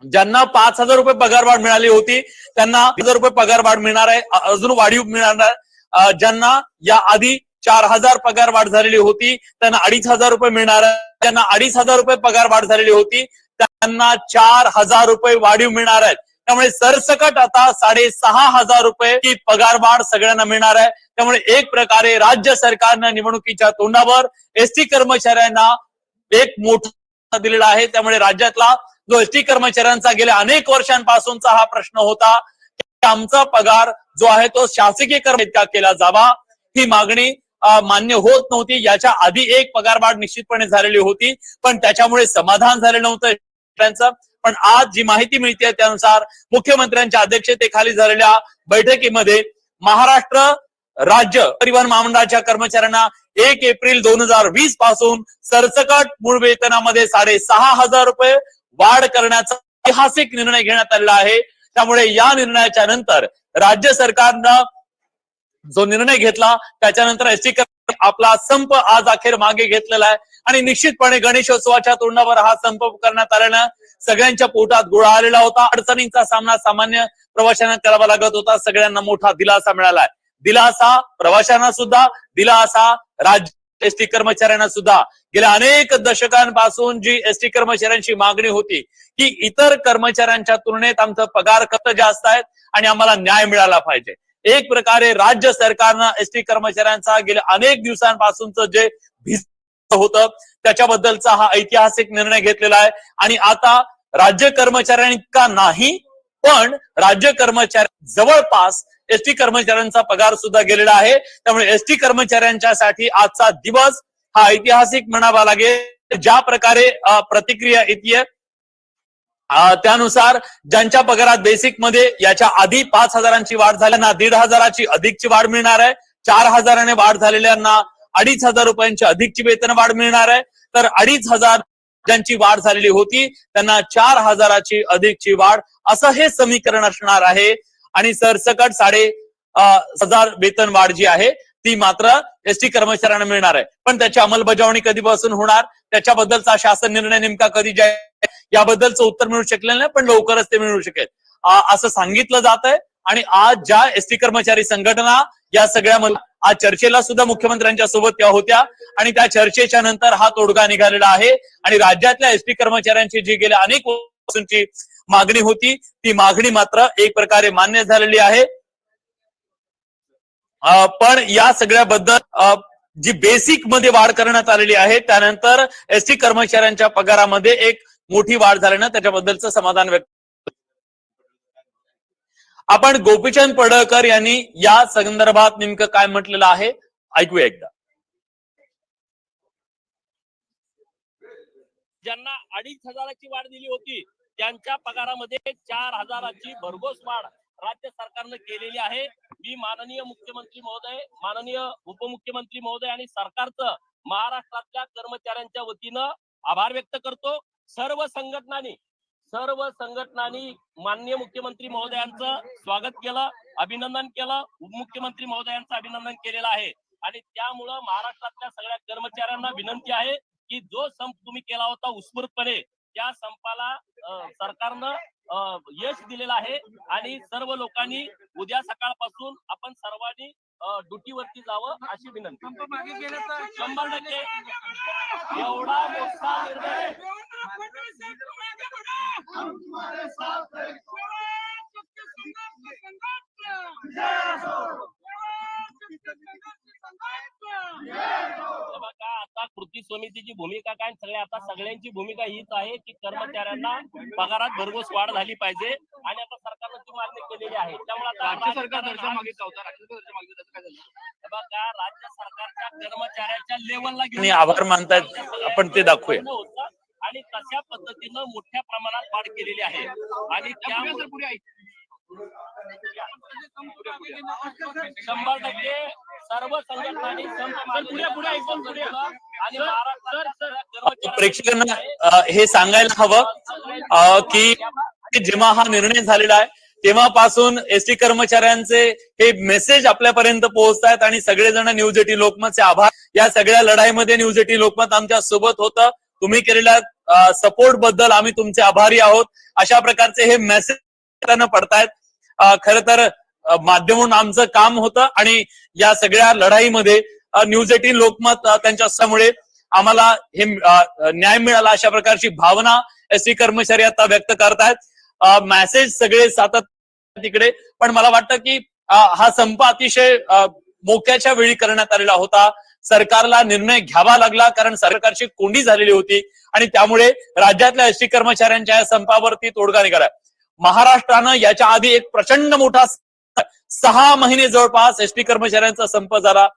ज्यांना 5,000 रुपये पगारवाढ मिळाली होती त्यांना 1,000 रुपये पगारवाढ मिळणार आहे, अजून वाढीव मिळणार. ज्यांना या आधी 4,000 पगारवाढ झालेली होती त्यांना 2,500 रुपये मिळणार आहे. ज्यांना 2,500 रुपये पगारवाढ झालेली होती त्यांना 4,000 रुपये वाढीव मिळणार आहेत. त्यामुळे सरसकट आता 6,500 रुपये ही पगारवाढ सगळ्यांना मिळणार आहे. त्यामुळे एक प्रकारे राज्य सरकारनं निवडणुकीच्या तोंडावर एसटी कर्मचाऱ्यांना एक मोठा दिलेला आहे. त्यामुळे राज्यातला जो एसटी कर्मचाऱ्यांचा गेल्या अनेक वर्षांपासूनचा हा प्रश्न होता की आमचा पगार जो आहे तो शासकीय कर्मचारी केला जावा, ही मागणी मान्य होत नव्हती. याच्या आधी एक पगारवाढ निश्चितपणे झालेली होती पण त्याच्यामुळे समाधान झालं नव्हतं त्यांचं. पण आज जी माहिती मिळते त्यानुसार मुख्यमंत्र्यांच्या अध्यक्षतेखाली झालेल्या बैठकीमध्ये महाराष्ट्र राज्य परिवहन महामंडळाच्या कर्मचाऱ्यांना 1 एप्रिल 2020 पासून सरसकट मूळ वेतनामध्ये 6,500 रुपये वाढ करण्याचा ऐतिहासिक निर्णय घेण्यात आलेला आहे. त्यामुळे या निर्णयाच्या नंतर राज्य सरकारनं जो निर्णय घेतला त्याच्यानंतर एसटी आपला संप आज अखेर मागे घेतलेला आहे. आणि निश्चितपणे गणेशोत्सवाच्या तोंडावर हा संप करण्यात आल्यानं सगळ्यांच्या पोटात गोळा आलेला होता. अडचणींचा सामना सामान्य प्रवाशांना करावा लागत होता. सगळ्यांना मोठा दिलासा मिळालाय. दिलासा प्रवाशांना सुद्धा, दिलासा राज्य एसटी कर्मचाऱ्यांना सुद्धा. गेल्या अनेक दशकांपासून जी एसटी कर्मचाऱ्यांची मागणी होती की इतर कर्मचाऱ्यांच्या तुलनेत आमचा पगार कत जास्त आहेत आणि आम्हाला न्याय मिळाला पाहिजे. एक प्रकारे राज्य सरकारनं एसटी कर्मचाऱ्यांचा गेल्या अनेक दिवसांपासूनच जे भिस्त होतं त्याच्याबद्दलचा हा ऐतिहासिक निर्णय घेतलेला आहे. आणि आता राज्य कर्मचाऱ्यांनी का नाही पण राज्य कर्मचारी जवळपास एसटी कर्मचाऱ्यांचा पगार सुद्धा गेलेला आहे. त्यामुळे एसटी कर्मचाऱ्यांच्यासाठी आजचा दिवस हा ऐतिहासिक म्हणावा लागेल. ज्या प्रकारे प्रतिक्रिया येते त्यानुसार ज्यांच्या पगारात बेसिक मध्ये याच्या आधी 5,000ची वाढ झाल्याना 1,500ची अधिकची वाढ मिळणार आहे. 4,000ने वाढ झालेल्यांना 2,500 रुपयांची अधिकची वेतन वाढ मिळणार आहे. तर 2,500 ज्यांची वाढ झालेली होती त्यांना 4,000ची अधिकची वाढ, असं हे समीकरण असणार आहे. आणि सरसकट 6,500 वेतन वाढ जी आहे ती मात्र एसटी कर्मचाऱ्यांना मिळणार आहे. पण त्याची अंमलबजावणी कधीपासून होणार, त्याच्याबद्दलचा शासन निर्णय नेमका कधी जाईल याबद्दलचं उत्तर मिळू शकलेलं नाही, पण लवकरच ते मिळू शकेल असं सांगितलं जात आहे. आणि आज ज्या एसटी कर्मचारी संघटना या सगळ्यामध्ये आज चर्चेला सुद्धा मुख्यमंत्र्यांच्या सोबत त्या होत्या आणि त्या चर्चेच्या नंतर हा तोडगा निघालेला आहे. आणि राज्यातल्या एसटी कर्मचाऱ्यांची जी गेल्या अनेक वर्षांची मागणी होती ती मागणी मात्र एक प्रकारे मान्य झालेली आहे. पण या सगळ्याबद्दल जी बेसिक मध्ये वाढ करण्यात आलेली आहे त्यानंतर एसटी कर्मचाऱ्यांच्या पगारामध्ये एक मोठी वाढ झाल्यानं त्याच्याबद्दलचं समाधान व्यक्त. आपण गोपीचंद पडळकर यांनी या संदर्भात नेमकं काय म्हटलेलं आहे ऐकूया एकदा. ज्यांना 2,500ची वाढ दिली होती त्यांच्या पगारामध्ये 4,000ची भरघोस वाढ राज्य सरकारनं केलेली आहे. मी माननीय मुख्यमंत्री महोदय, माननीय उपमुख्यमंत्री महोदय आणि सरकारचं महाराष्ट्रातल्या कर्मचाऱ्यांच्या वतीनं आभार व्यक्त करतो. सर्व संघटनांनी माननीय मुख्यमंत्री महोदयांचं स्वागत केलं, अभिनंदन केलं, उपमुख्यमंत्री महोदयांचं अभिनंदन केलेलं आहे. आणि त्यामुळं महाराष्ट्रातल्या सगळ्या कर्मचाऱ्यांना विनंती आहे की जो संप तुम्ही केला होता उत्स्फूर्तपणे त्या संपाला सरकारनं यश दिलेलं आहे. आणि सर्व लोकांनी उद्या सकाळपासून आपण सर्वांनी ड्युटीवरती जावं अशी विनंती. 100% एवढा मोठा निर्णय बघा, आता कृती समितीची भूमिका काय, सगळ्यांची भूमिका हीच आहे की कर्मचाऱ्यांना पगारात भरघोस वाढ झाली पाहिजे आणि आता सरकारनं ती मागणी केलेली आहे. त्यामुळे आता राज्य सरकारच्या कर्मचाऱ्याच्या लेवलला आणि आभार मानतायत आपण ते दाखवूया. आणि तशा पद्धतीनं मोठ्या प्रमाणात वाढ केलेली आहे. आणि त्यामुळे 100% सर्व संघटनांनी आणि प्रेक्षकांना हे सांगायला हवं की जेव्हा हा निर्णय झालेला आहे तेव्हापासून एसटी कर्मचाऱ्यांचे हे मेसेज आपल्यापर्यंत पोहोचतायत आणि सगळेजण न्यूज 18 लोकमतचे आभार. या सगळ्या लढाईमध्ये न्यूज 18 लोकमत आमच्या सोबत होतं. तुम्ही केलेल्या सपोर्ट बद्दल आम्ही तुमचे आभारी आहोत. अशा प्रकारचे हे मेसेज पडतायत. खर तर माध्यम म्हणून आमचं काम होतं आणि या सगळ्या लढाईमध्ये न्यूज 18 लोकमत त्यांच्या असल्यामुळे आम्हाला हे न्याय मिळाला अशा प्रकारची भावना एसटी कर्मचारी आता व्यक्त करतायत. मेसेज सगळे सातत्य तिकडे, पण मला वाटतं की हा संप अतिशय मोक्याच्या वेळी करण्यात आलेला होता. सरकारला निर्णय घ्यावा लागला कारण सरकारची कोंडी झालेली होती आणि त्यामुळे राज्यातल्या एसटी कर्मचाऱ्यांच्या या संपावरती तोडगा निघाला. महाराष्ट्रानं याच्या आधी एक प्रचंड मोठा 6 महिने जवळपास एसटी कर्मचाऱ्यांचा संप झाला.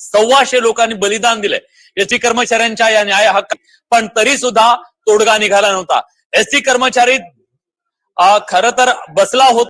1,200 लोकांनी बलिदान दिलंय एसटी कर्मचाऱ्यांच्या या न्याय हक्क, पण तरी सुद्धा तोडगा निघाला नव्हता. एसटी कर्मचारी खरं तर बसला होता.